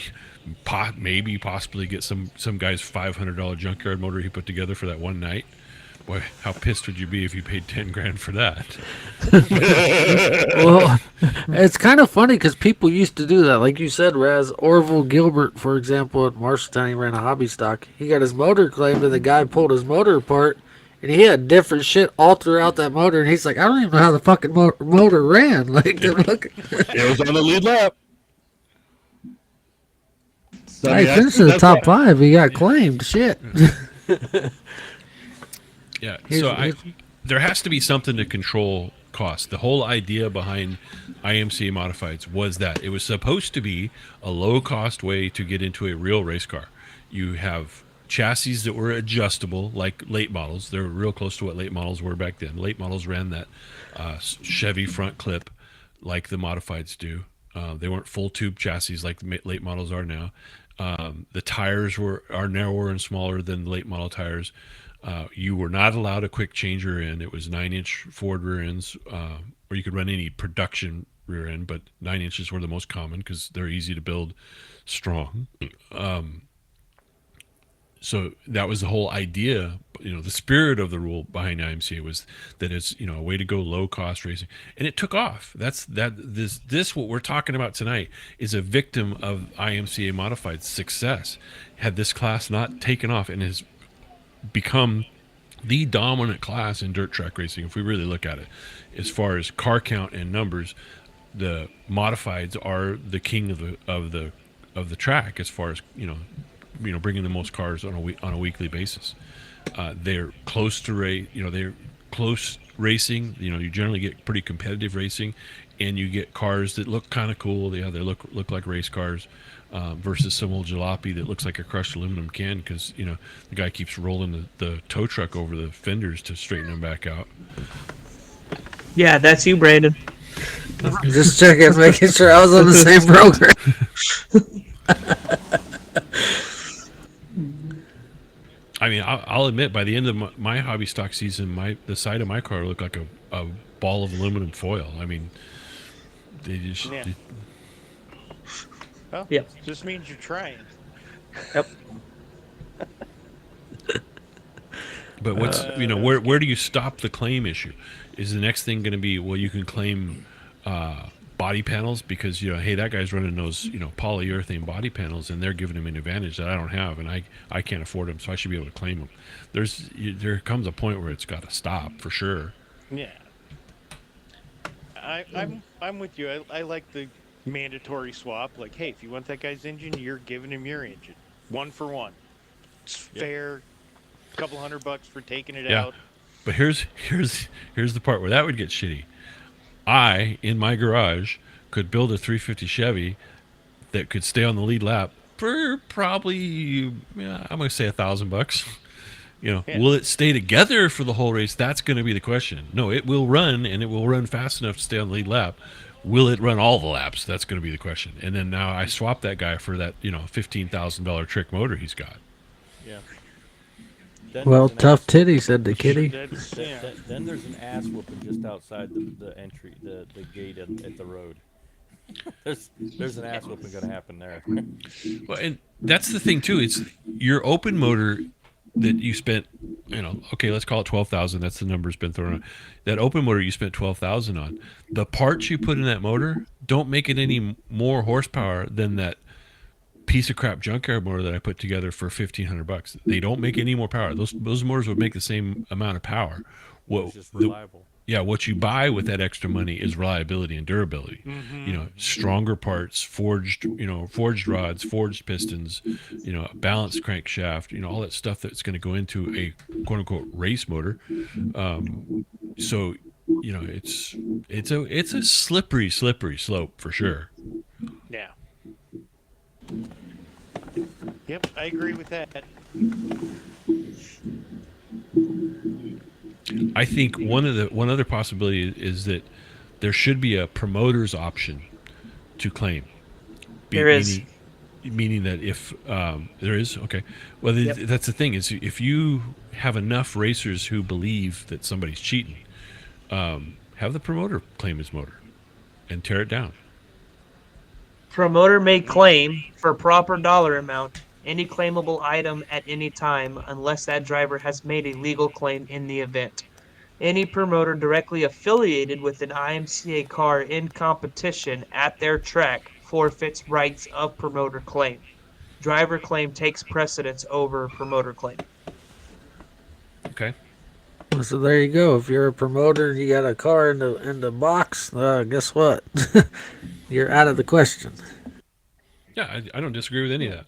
maybe possibly get some guy's $500 junkyard motor he put together for that one night. Boy, how pissed would you be if you paid 10 grand for that? Well, it's kind of funny because people used to do that. Like you said, Raz, Orville Gilbert, for example, at Marshalltown, he ran a hobby stock. He got his motor claimed, and the guy pulled his motor apart, and he had different shit all throughout that motor. And he's like, I don't even know how the fucking motor ran. Like, It was on the lead lap. So, I he mean, finished in the that's top why- 5. He got claimed. Shit. Yeah, Here's- so here's- there has to be something to control cost. The whole idea behind IMCA modifieds was that it was supposed to be a low-cost way to get into a real race car. You have chassis that were adjustable, like late models. They're real close to what late models were back then. Late models ran that Chevy front clip like the modifieds do. They weren't full tube chassis like the late models are now. The tires are narrower and smaller than the late model tires. You were not allowed a quick change rear end. It was 9-inch Ford rear ends, or you could run any production rear end, but 9 inches were the most common because they're easy to build, strong. So that was the whole idea. The spirit of the rule behind IMCA was that it's a way to go low cost racing, and it took off. This what we're talking about tonight is a victim of IMCA modified success. Had this class not taken off and has become the dominant class in dirt track racing, if we really look at it, as far as car count and numbers, the modifieds are the king of the track as far as bringing the most cars on a weekly basis. They're close to they're close racing. You generally get pretty competitive racing, and you get cars that look kind of cool. Yeah, they look like race cars. Versus some old jalopy that looks like a crushed aluminum can because the guy keeps rolling the tow truck over the fenders to straighten them back out. Yeah, that's you, Brandon. Just checking, making sure I was on the same program. I mean, I'll admit, by the end of my hobby stock season, the side of my car looked like a ball of aluminum foil. I mean, they just. Yeah. Well, Yep. just means you're trying. Yep. But what's where do you stop the claim issue? Is the next thing going to be, well, you can claim body panels because hey, that guy's running those polyurethane body panels and they're giving him an advantage that I don't have and I can't afford them, so I should be able to claim them. There comes a point where it's got to stop for sure. Yeah. I'm with you. I like the mandatory swap. Like, hey, if you want that guy's engine, you're giving him your engine, 1 for 1. It's fair. A couple $100 for taking it out. But here's the part where that would get shitty. I, in my garage, could build a 350 Chevy that could stay on the lead lap for probably, I'm going to say $1,000. Will it stay together for the whole race? That's going to be the question. No, it will run, and it will run fast enough to stay on the lead lap. Will it run all the laps? That's going to be the question. And then now I swap that guy for that, $15,000 trick motor he's got. Yeah. Then Well, there's an tough ass- titty, said the kitty. That's, yeah. Then there's an ass whooping just outside the entry, the gate at the road. There's an ass whooping going to happen there. Well, and that's the thing too. It's your open motor that you spent, okay, let's call it 12,000. That's the number's been thrown out. That open motor you spent 12,000 on. The parts you put in that motor don't make it any more horsepower than that piece of crap junkyard motor that I put together for $1,500. They don't make any more power. Those motors would make the same amount of power. It's just reliable. What you buy with that extra money is reliability and durability. Mm-hmm. Stronger parts, forged rods, forged pistons, a balanced crankshaft, all that stuff that's going to go into a quote unquote race motor. So it's a slippery slope for sure. Yeah. Yep, I agree with that. I think one other possibility is that there should be a promoter's option to claim. There is. meaning that if there is well, Yep. that's the thing is if you have enough racers who believe that somebody's cheating, have the promoter claim his motor and tear it down. Promoter may claim for proper dollar amount any claimable item at any time unless that driver has made a legal claim in the event. Any promoter directly affiliated with an IMCA car in competition at their track forfeits rights of promoter claim. Driver claim takes precedence over promoter claim. Okay. So there you go. If you're a promoter and you got a car in the box, guess what? You're out of the question. Yeah, I don't disagree with any of that.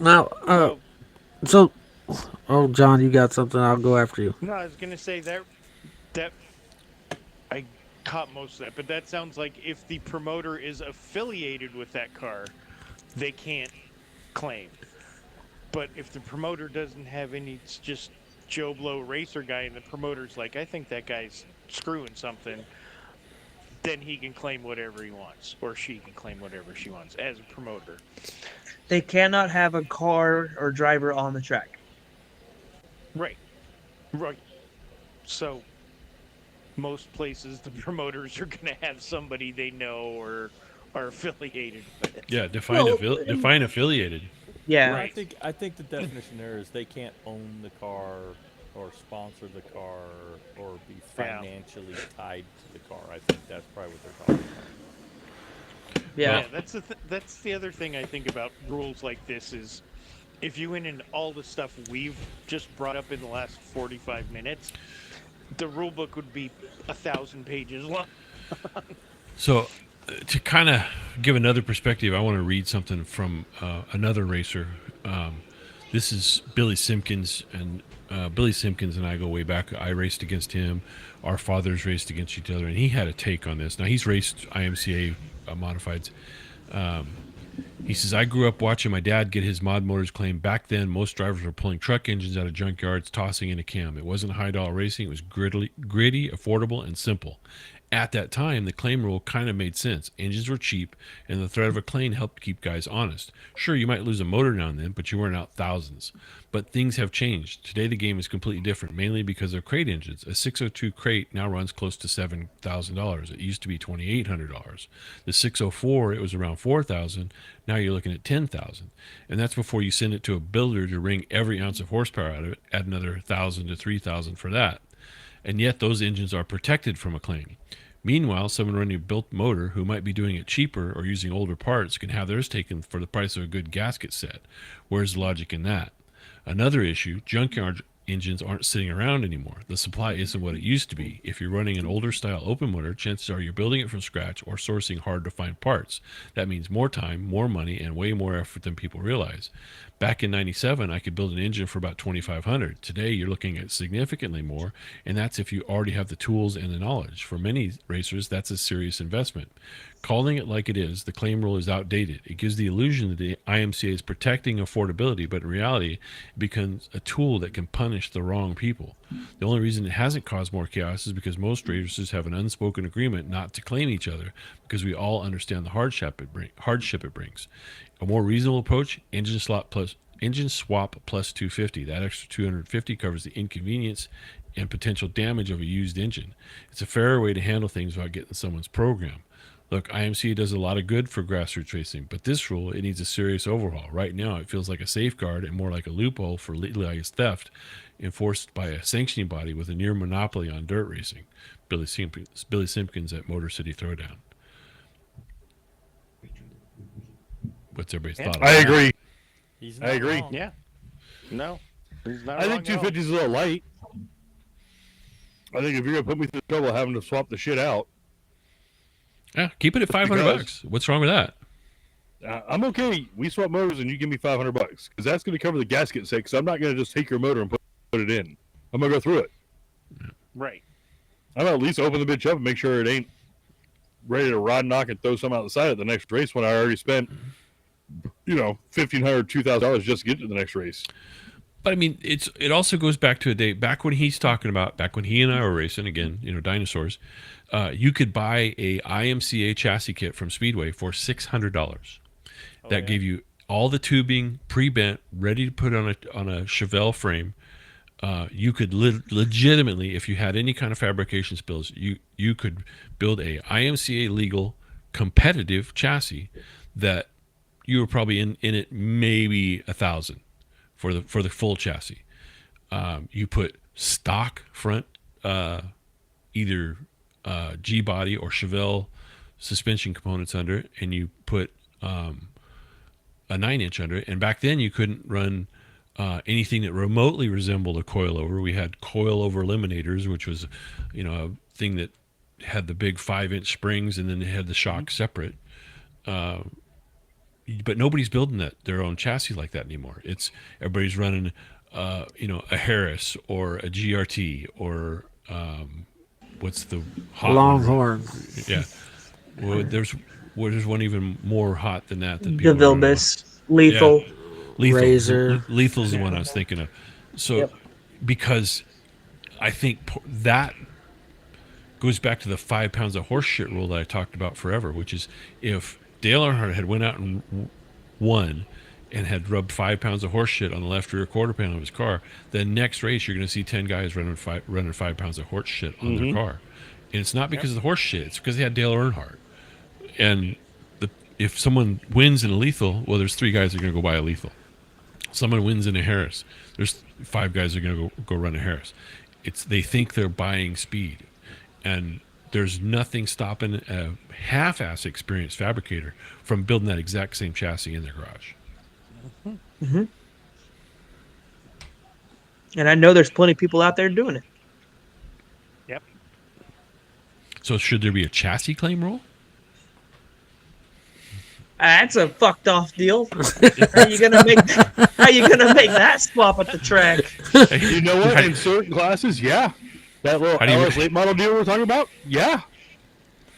Now, Well, so, oh, John, you got something? I'll go after you. no, I was gonna say that I caught most of that, but that sounds like if the promoter is affiliated with that car, they can't claim. But if the promoter doesn't have any, it's just Joe Blow racer guy, and the promoter's like, I think that guy's screwing something, then he can claim whatever he wants, or she can claim whatever she wants as a promoter. They cannot have a car or driver on the track. Right. Right. So most places the promoters are going to have somebody they know or are affiliated with. Yeah, define affiliated. Yeah. Right. I think the definition there is they can't own the car or sponsor the car or be Yeah. financially tied to the car. I think that's probably what they're talking about. Yeah. That's the other thing I think about rules like this is if you went in all the stuff we've just brought up in the last 45 minutes, the rule book would be 1,000 pages long. So, to kind of give another perspective, I want to read something from another racer. This is Billy Simpkins, and Billy Simpkins and I go way back. I raced against him. Our fathers raced against each other, and he had a take on this. Now, he's raced IMCA modifieds. He says, I grew up watching my dad get his mod motors claimed. Back then, most drivers were pulling truck engines out of junkyards, tossing in a cam. It wasn't high-dollar racing. It was gritty, affordable, and simple. At that time, the claim rule kind of made sense. Engines were cheap, and the threat of a claim helped keep guys honest. Sure, you might lose a motor now and then, but you weren't out thousands. But things have changed. Today, the game is completely different, mainly because of crate engines. A 602 crate now runs close to $7,000. It used to be $2,800. The 604, it was around $4,000. Now you're looking at $10,000. And that's before you send it to a builder to wring every ounce of horsepower out of it, add another $1,000 to $3,000 for that. And yet those engines are protected from a claim. Meanwhile, someone running a built motor who might be doing it cheaper or using older parts can have theirs taken for the price of a good gasket set. Where's the logic in that? Another issue, junkyard engines aren't sitting around anymore. The supply isn't what it used to be. If you're running an older style open motor, chances are you're building it from scratch or sourcing hard to find parts. That means more time, more money, and way more effort than people realize. Back in 97, I could build an engine for about $2,500. Today, you're looking at significantly more, and that's if you already have the tools and the knowledge. For many racers, that's a serious investment. Calling it like it is, the claim rule is outdated. It gives the illusion that the IMCA is protecting affordability, but in reality, it becomes a tool that can punish the wrong people. The only reason it hasn't caused more chaos is because most racers have an unspoken agreement not to claim each other because we all understand the hardship it brings. A more reasonable approach, engine swap plus $250. That extra $250 covers the inconvenience and potential damage of a used engine. It's a fairer way to handle things without getting someone's program. Look, IMCA does a lot of good for grassroots racing, but this rule, it needs a serious overhaul. Right now, it feels like a safeguard and more like a loophole for legalized theft enforced by a sanctioning body with a near monopoly on dirt racing. Billy Simpkins at Motor City Throwdown. What's everybody's thought on I that? agree. He's I not agree. wrong. Yeah. No. He's not I wrong think at all. 250 is a little light. I think if you're gonna put me through the trouble of having to swap the shit out, Yeah, keep it at $500. Because- What's wrong with that? I'm okay. We swap motors and you give me $500 because that's going to cover the gasket set. Because I'm not going to just take your motor and put it in. I'm going to go through it. Right. I'm gonna at least open the bitch up and make sure it ain't ready to rod knock and throw some out the side of the next race when I already spent, $1,500, $2,000 just to get to the next race. But I mean, it also goes back to a day back when he's talking about back when he and I were racing again. Dinosaurs. You could buy a IMCA chassis kit from Speedway for $600. That gave you all the tubing pre-bent, ready to put on a Chevelle frame. You could legitimately, if you had any kind of fabrication spills, you could build a IMCA legal competitive chassis that you were probably in it maybe $1,000 for the full chassis. You put stock front either G body or Chevelle suspension components under it, and you put a 9-inch under it. And back then you couldn't run anything that remotely resembled a coilover. We had coilover eliminators, which was a thing that had the big 5-inch springs, and then they had the shock separate. But nobody's building their own chassis like that anymore. Everybody's running a Harris or a GRT or what's the hot Longhorn. one? Yeah. Well, there's one even more hot than that. The Vilbis, Lethal. Yeah. Lethal. Razor. Lethal's the one I was thinking of. So, because I think that goes back to the 5 pounds of horse shit rule that I talked about forever, which is if Dale Earnhardt had went out and won and had rubbed 5 pounds of horse shit on the left rear quarter panel of his car, the next race you're going to see 10 guys running 5 pounds of horse shit on their car. And it's not because of the horse shit, it's because they had Dale Earnhardt. And if someone wins in a Lethal, well, there's 3 guys that are going to go buy a Lethal. Someone wins in a Harris, there's 5 guys that are going to go run a Harris. They think they're buying speed. And there's nothing stopping a half-ass experienced fabricator from building that exact same chassis in their garage. Mm-hmm. And I know there's plenty of people out there doing it. Yep. So should there be a chassis claim rule? That's a fucked off deal. How you gonna make that swap at the track? You know what? In certain classes, yeah. That little LS late model deal we're talking about, yeah.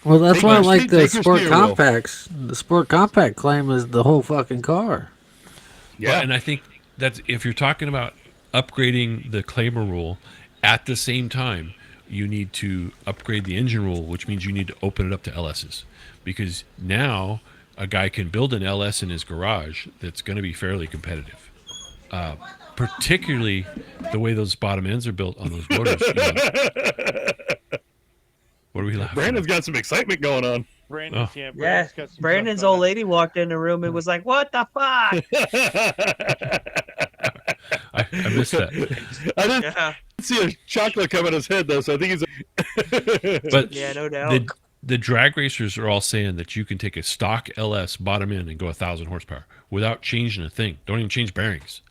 Well, that's why I like the take your Sport steering wheel. Compacts. The Sport Compact claim is the whole fucking car. Yeah. Well, and I think that's if you're talking about upgrading the claimer rule, at the same time, you need to upgrade the engine rule, which means you need to open it up to LSs. Because now a guy can build an LS in his garage that's going to be fairly competitive. Particularly the way those bottom ends are built on those motors. What are we laughing Brandon's got some excitement going on. Brandon's, Yeah, Brandon's got some Brandon's stuff on old lady walked in the room and was like, "What the fuck?" I missed that. I didn't see a chocolate come in his head, though, so I think he's... But yeah, no doubt. the drag racers are all saying that you can take a stock LS bottom end and go 1,000 horsepower without changing a thing. Don't even change bearings.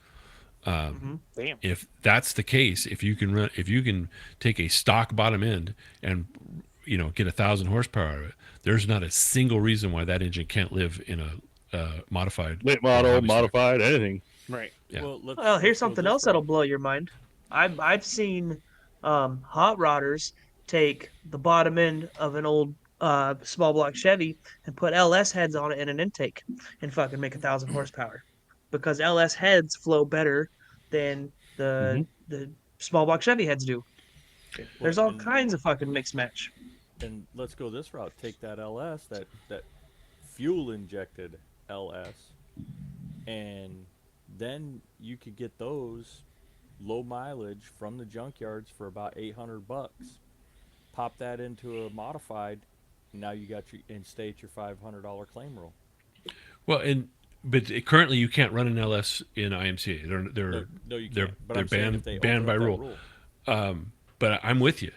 Damn. If that's the case, if you can take a stock bottom end and get 1,000 horsepower out of it, there's not a single reason why that engine can't live in a modified late model, modified, anything. Right. Yeah. Well, here's something else that'll blow your mind. I've seen hot rodders take the bottom end of an old small block Chevy and put LS heads on it in an intake and fucking make 1,000 horsepower because LS heads flow better than the small block Chevy heads do. There's all kinds of fucking mixed match. And let's go this route. Take that LS, that fuel injected LS, and then you could get those low mileage from the junkyards for about $800. Pop that into a modified, and now you got and stay at your $500 claim rule. Well, but currently you can't run an LS in IMCA. No, you can't. But they're I'm saying if they banned by open up rule. that But I'm with you.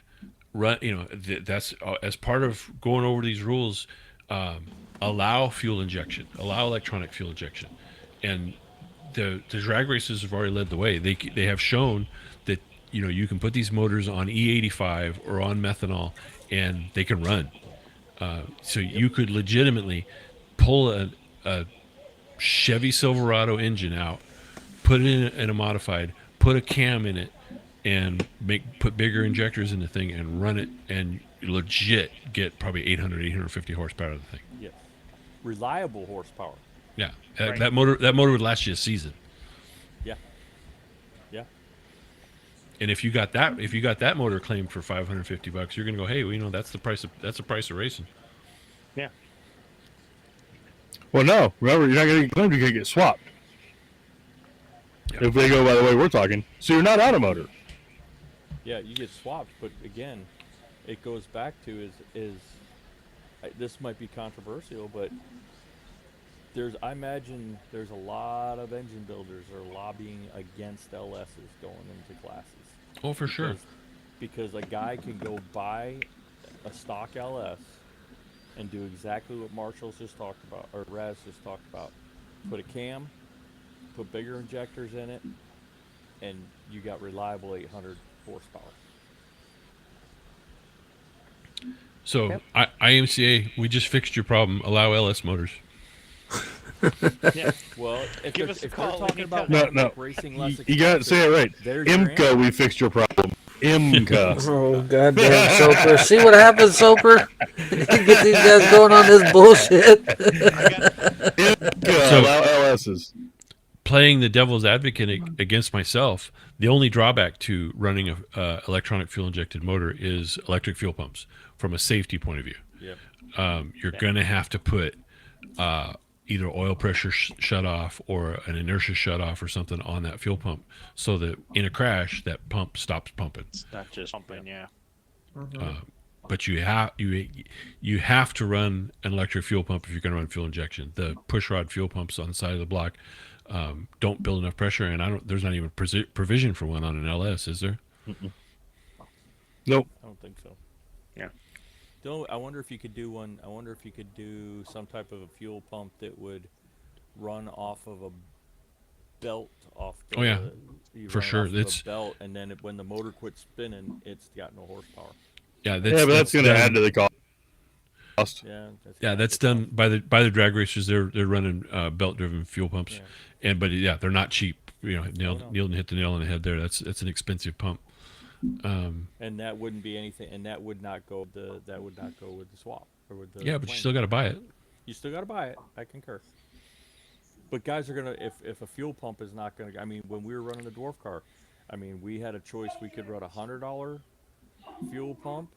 That's as part of going over these rules. Allow fuel injection, allow electronic fuel injection, and the drag races have already led the way. They have shown that you can put these motors on E85 or on methanol, and they can run. So you could legitimately pull a Chevy Silverado engine out, put it in a modified, put a cam in it, and put bigger injectors in the thing and run it, and legit get probably 850 horsepower out of the thing. Yeah, reliable horsepower. Yeah, Right. that motor would last you a season. Yeah. And if you got that motor claimed for $550, you're going to go, hey, well, that's the price of racing. Yeah. Well, no. Remember, you're not going to get claimed. You're going to get swapped. Yeah. If they go by the way we're talking, so you're not out of motor. Yeah, you get swapped, but again, it goes back to this might be controversial, but I imagine there's a lot of engine builders are lobbying against LSs going into classes. Oh, for sure. Because a guy can go buy a stock LS and do exactly what Marshall's just talked about, or Raz just talked about. Put a cam, put bigger injectors in it, and you got reliable 800 horsepower. So, IMCA, we just fixed your problem. Allow LS motors. Yeah. Well, if Give they're, us a if call they're talking about No, wanting to no. make racing less You got to say it right. there's your IMCA, answer. we fixed your problem. IMCA. Oh, goddamn, Soper. See what happens, Soper? You get these guys going on this bullshit. IMCA, So- allow LSs. Playing the devil's advocate against myself, the only drawback to running a electronic fuel injected motor is electric fuel pumps from a safety point of view. Yep. You're going to have to put either oil pressure shut off or an inertia shut off or something on that fuel pump so that in a crash that pump stops pumping. It's not just pumping, yeah. But you have to run an electric fuel pump if you're going to run fuel injection. The push rod fuel pumps on the side of the block don't build enough pressure, and there's not even provision for one on an LS, is there? Nope. I don't think so. Yeah. I wonder if you could do one. I wonder if you could do some type of a fuel pump that would run off of a belt off. The, Oh, yeah. you For run it sure. off of It's- a belt, and then when the motor quits spinning, it's got no horsepower. Yeah, Yeah, but that's going to add to the cost. Yeah. That's done by the drag racers. They're running belt driven fuel pumps, Yeah. but they're not cheap. No. Neil hit the nail on the head there. That's an expensive pump. And that wouldn't be anything, and that would not go with the swap or with the. Yeah, but you claim. still got to buy it. You still got to buy it. I concur. But guys are gonna if a fuel pump is not gonna. I mean, when we were running the dwarf car, I mean, we had a choice. We could run $100 fuel pump,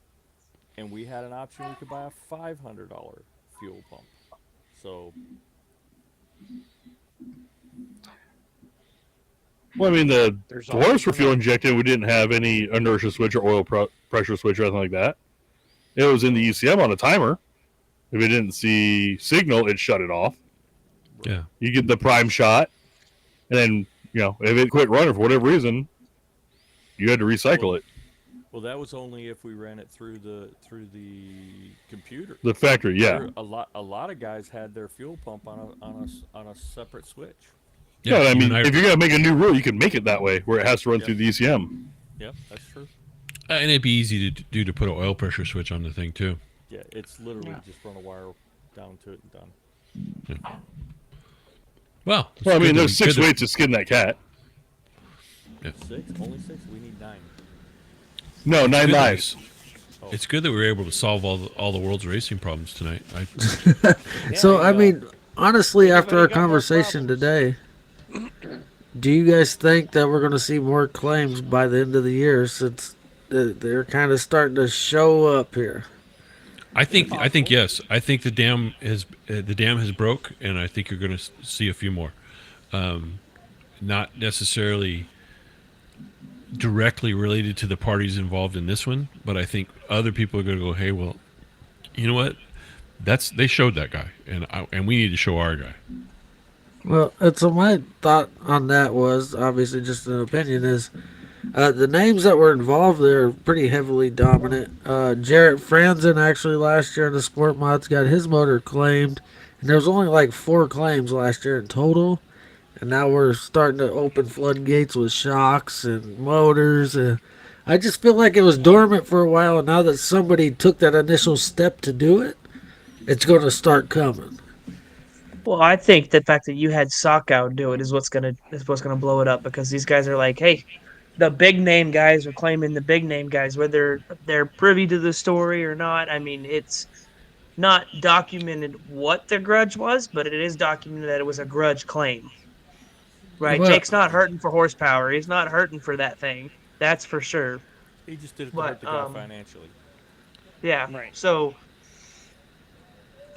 and we had an option. We could buy a $500 fuel pump. So Well, I mean, the There's dwarfs were always- fuel injected. We didn't have any inertia switch or oil pressure switch or anything like that. It was in the ECM on a timer. If it didn't see signal, it shut it off. Yeah. You get the prime shot, and then if it quit running for whatever reason, you had to recycle it. well, that was only if we ran it through the computer. The factory, yeah. A lot of guys had their fuel pump on a separate switch. Yeah, I you mean, and if you're gonna make a new rule, you can make it that way, where it has to run Yep. through the ECM. Yep, that's true. and it'd be easy to do to put an oil pressure switch on the thing too. Yeah, it's literally just run a wire down to it and done. Well, it's Well, I good mean, that there's we- six good that- ways to skin that cat. 6? Only 6? We need 9. No, 9 good that lives. It's good that we were able to solve all the world's racing problems tonight. So, I you mean, honestly, after our Everybody got more conversation problems. today, do you guys think that we're going to see more claims by the end of the year since they're kind of starting to show up here? I think yes. I think the dam has broke, and I think you're going to see a few more. Not necessarily directly related to the parties involved in this one, but I think other people are going to go, hey, well, you know what? They showed that guy, and we need to show our guy. Well, and so my thought on that was, obviously just an opinion, is the names that were involved there are pretty heavily dominant. Jarrett Franzen actually last year in the Sport Mods got his motor claimed, and there was only like 4 claims last year in total. And now we're starting to open floodgates with shocks and motors. And I just feel like it was dormant for a while, and now that somebody took that initial step to do it, it's going to start coming. Well, I think the fact that you had Socko do it is what's gonna blow it up, because these guys are like, hey, the big name guys are claiming the big name guys, whether they're privy to the story or not. I mean, it's not documented what the grudge was, but it is documented that it was a grudge claim. Right? Well- Jake's not hurting for horsepower. He's not hurting for that thing. That's for sure. He just did it to But hurt the guy financially. yeah. Right. So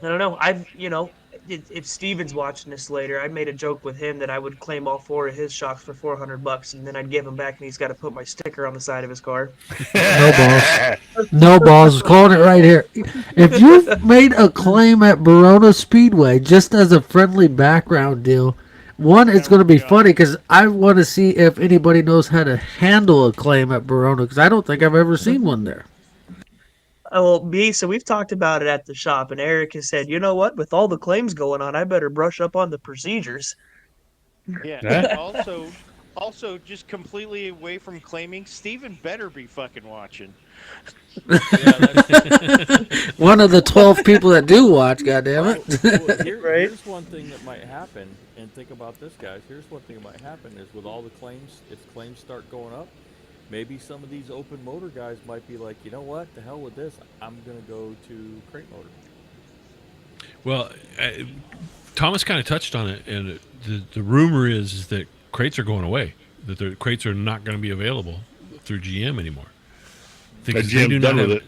I don't know. If Steven's watching this later, I made a joke with him that I would claim all 4 of his shocks for $400, and then I'd give him back, and he's got to put my sticker on the side of his car. No balls. No balls. Calling it right here. If you've made a claim at Verona Speedway just as a friendly background deal, one, it's going to be funny because I want to see if anybody knows how to handle a claim at Verona because I don't think I've ever seen one there. Oh, well, so we've talked about it at the shop, and Eric has said, you know what? With all the claims going on, I better brush up on the procedures. Yeah. Also, just completely away from claiming, Steven better be fucking watching. One of the 12 people that do watch, goddammit. Here's one thing that might happen, and think about this, guys. Here's one thing that might happen is with all the claims, if claims start going up, maybe some of these open motor guys might be like, you know what, the hell with this, I'm going to go to crate motor. Well, Thomas kind of touched on it, and the rumor is that crates are going away, that the crates are not going to be available through GM anymore. Because GM's done with it.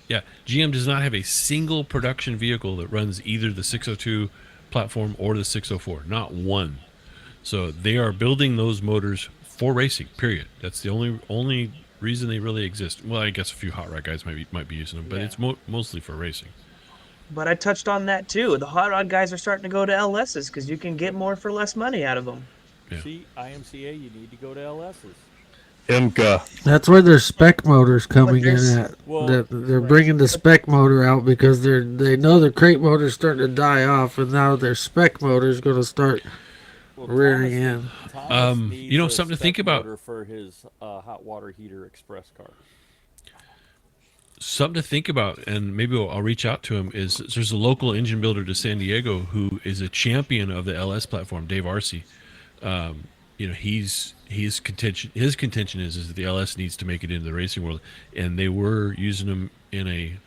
Yeah, GM does not have a single production vehicle that runs either the 602 platform or the 604, not one. So they are building those motors for racing, period. That's the only reason they really exist. Well, I guess a few hot rod guys might be using them, but it's mostly for racing. But I touched on that too. The hot rod guys are starting to go to LSs because you can get more for less money out of them. Yeah. See, IMCA, you need to go to LSs. IMCA. That's where their spec motor's coming in there's- at. Well, They're bringing the spec motor out because they know the crate motor's starting to die off, and now their spec motor's going to start rearing in. Thomas needs you know, a something to spec think about. motor for his hot water heater express car. Something to think about, and maybe I'll reach out to him, is there's a local engine builder to San Diego who is a champion of the LS platform, Dave Arcee. His contention is that the LS needs to make it into the racing world, and they were using them in a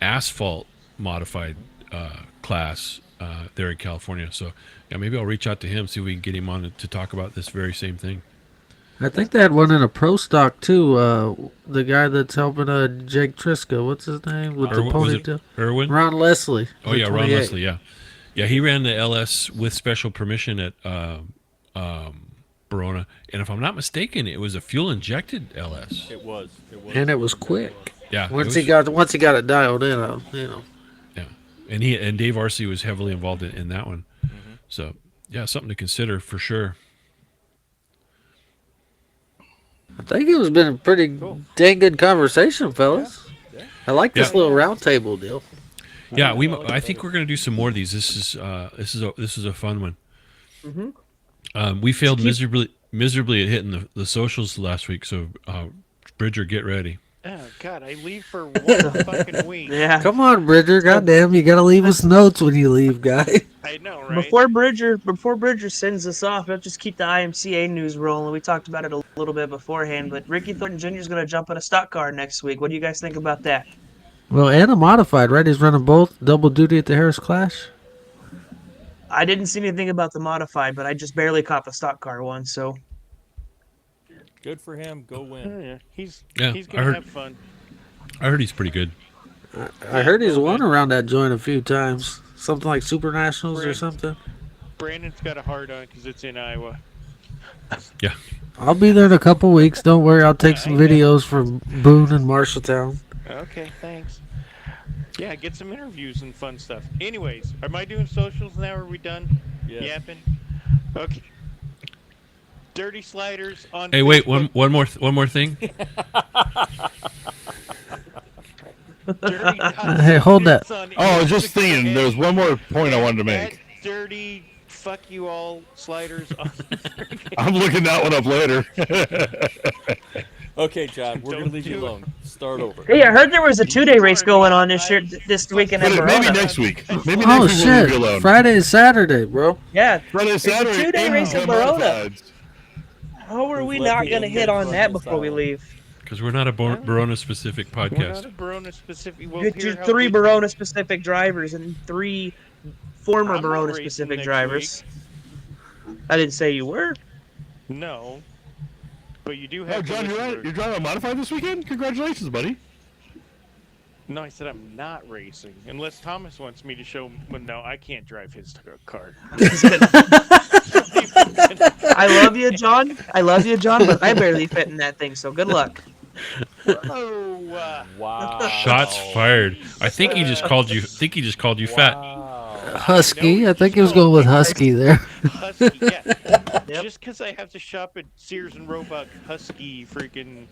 asphalt modified class there in California. So yeah, maybe I'll reach out to him, see if we can get him on to talk about this very same thing. I think they had one in a pro stock too. The guy that's helping Jake Trisco, what's his name with the Was it ponytail? Irwin? Ron Leslie. Oh yeah, Ron Leslie. Yeah. He ran the LS with special permission at Verona, and if I'm not mistaken, it was a fuel injected LS. It was. And it was quick. Yeah. Once he got it dialed in, Yeah, and Dave Arcee was heavily involved in that one. Mm-hmm. So yeah, something to consider for sure. I think it's been a pretty dang good conversation, fellas. Yeah. I like this little round table deal. Yeah, I think we're going to do some more of these. This is a fun one. Mm-hmm. We failed miserably at hitting the socials last week, so Bridger, get ready. Oh God, I leave for 1 fucking week. Yeah. Come on, Bridger. Goddamn, you got to leave us notes when you leave, guy. I know, right? Before Bridger sends us off, let's just keep the IMCA news rolling. We talked about it a little bit beforehand, but Ricky Thornton Jr. is going to jump in a stock car next week. What do you guys think about that? Well, and a modified, right? He's running both double duty at the Harris Clash. I didn't see anything about the modified, but I just barely caught the stock car one, so. Good for him. Go win. Oh, yeah. He's I gonna heard- have fun. I heard he's pretty good. I heard he's won around that joint a few times. Something like Super Nationals or something. Brandon's got a hard on because it's in Iowa. Yeah. I'll be there in a couple weeks. Don't worry. I'll take some videos from Boone and Marshalltown. Okay, thanks. Yeah, get some interviews and fun stuff. Anyways, am I doing socials now? Are we done Yes. yapping? Okay. Dirty Sliders on Hey, wait, Facebook. one more thing. Dirty Hey, hold that. Sliders on Oh, I was just Instagram thinking, there was one more point I wanted to at make. Dirty fuck you all sliders on I'm looking that one up later. Okay, John, we're Don't going to leave you do it. alone. Start over. Hey, I heard there was a 2-day race going on this weekend at But maybe Verona. next week. Maybe Oh, next week we'll leave you shit. alone. Friday and Saturday, bro. Yeah. Friday, Saturday, 2-day and race at the Verona. modifieds. How are we Who's not lucky going to and hit gets on that Verona before we style? leave? Because we're not a Verona specific We're not podcast. a Verona specific. Well, You're here, how 3 did- Verona specific drivers and 3 former I'm not Verona racing specific next drivers. I didn't say you were. No. But you do Oh, have. to John, listen you're to- driving a modified this weekend? Congratulations, buddy. No, I said I'm not racing unless Thomas wants me to show. Well, no, I can't drive his car. I love you, John. I love you, John, but I barely fit in that thing. So good luck. Oh, Wow. Shots fired. I think he just called you. Fat. Wow. Husky. know I think he's he was called going with me Husky there. Husky. Yeah. Yep. Just because I have to shop at Sears and Roebuck Husky freaking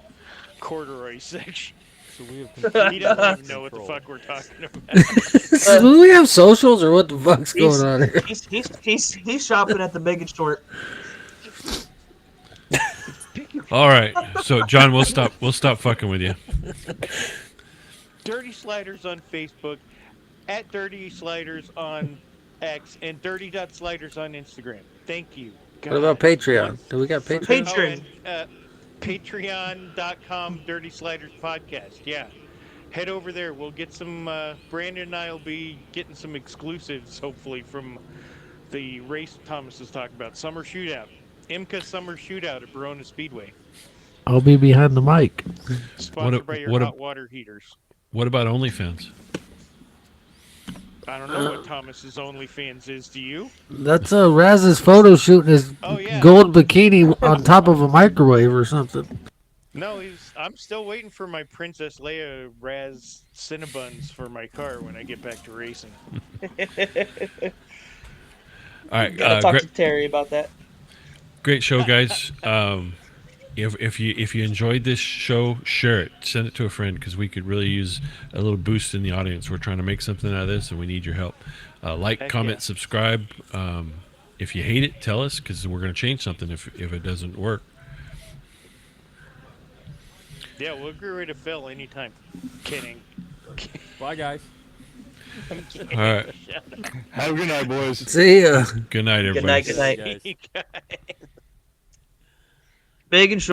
corduroy section. So we have He doesn't complete even know what the control. fuck we're talking about. Do we have socials or what the fuck's He's, going on here? he's shopping at the big and short. All right. So John, we'll stop fucking with you. Dirty Sliders on Facebook, at Dirty Sliders on X, and Dirty.Sliders on Instagram. Thank you. What about Patreon? Do we got Patreon? Patreon. Patreon.com Dirty Sliders Podcast. Yeah. Head over there. We'll get some. Brandon and I will be getting some exclusives, hopefully, from the race Thomas is talking about. Summer Shootout. IMCA Summer Shootout at Verona Speedway. I'll be behind the mic. Sponsored by your what a- hot water heaters. What about OnlyFans? I don't know what Thomas's OnlyFans is. Do you? That's Raz's photo shoot in his Oh, yeah. gold bikini on top of a microwave or something. No, I'm still waiting for my Princess Leia Raz Cinnabons for my car when I get back to racing. All right. Gotta talk to Terry about that. Great show, guys. If you enjoyed this show, share it. Send it to a friend because we could really use a little boost in the audience. We're trying to make something out of this, and we need your help. Like, Heck comment, yeah. subscribe. If you hate it, tell us because we're going to change something if it doesn't work. Yeah, we'll get rid of Phil anytime. Kidding. Bye, guys. I'm kidding. All right. Have a good night, boys. See ya. Good night, everybody. Good night. Guys. Big and short.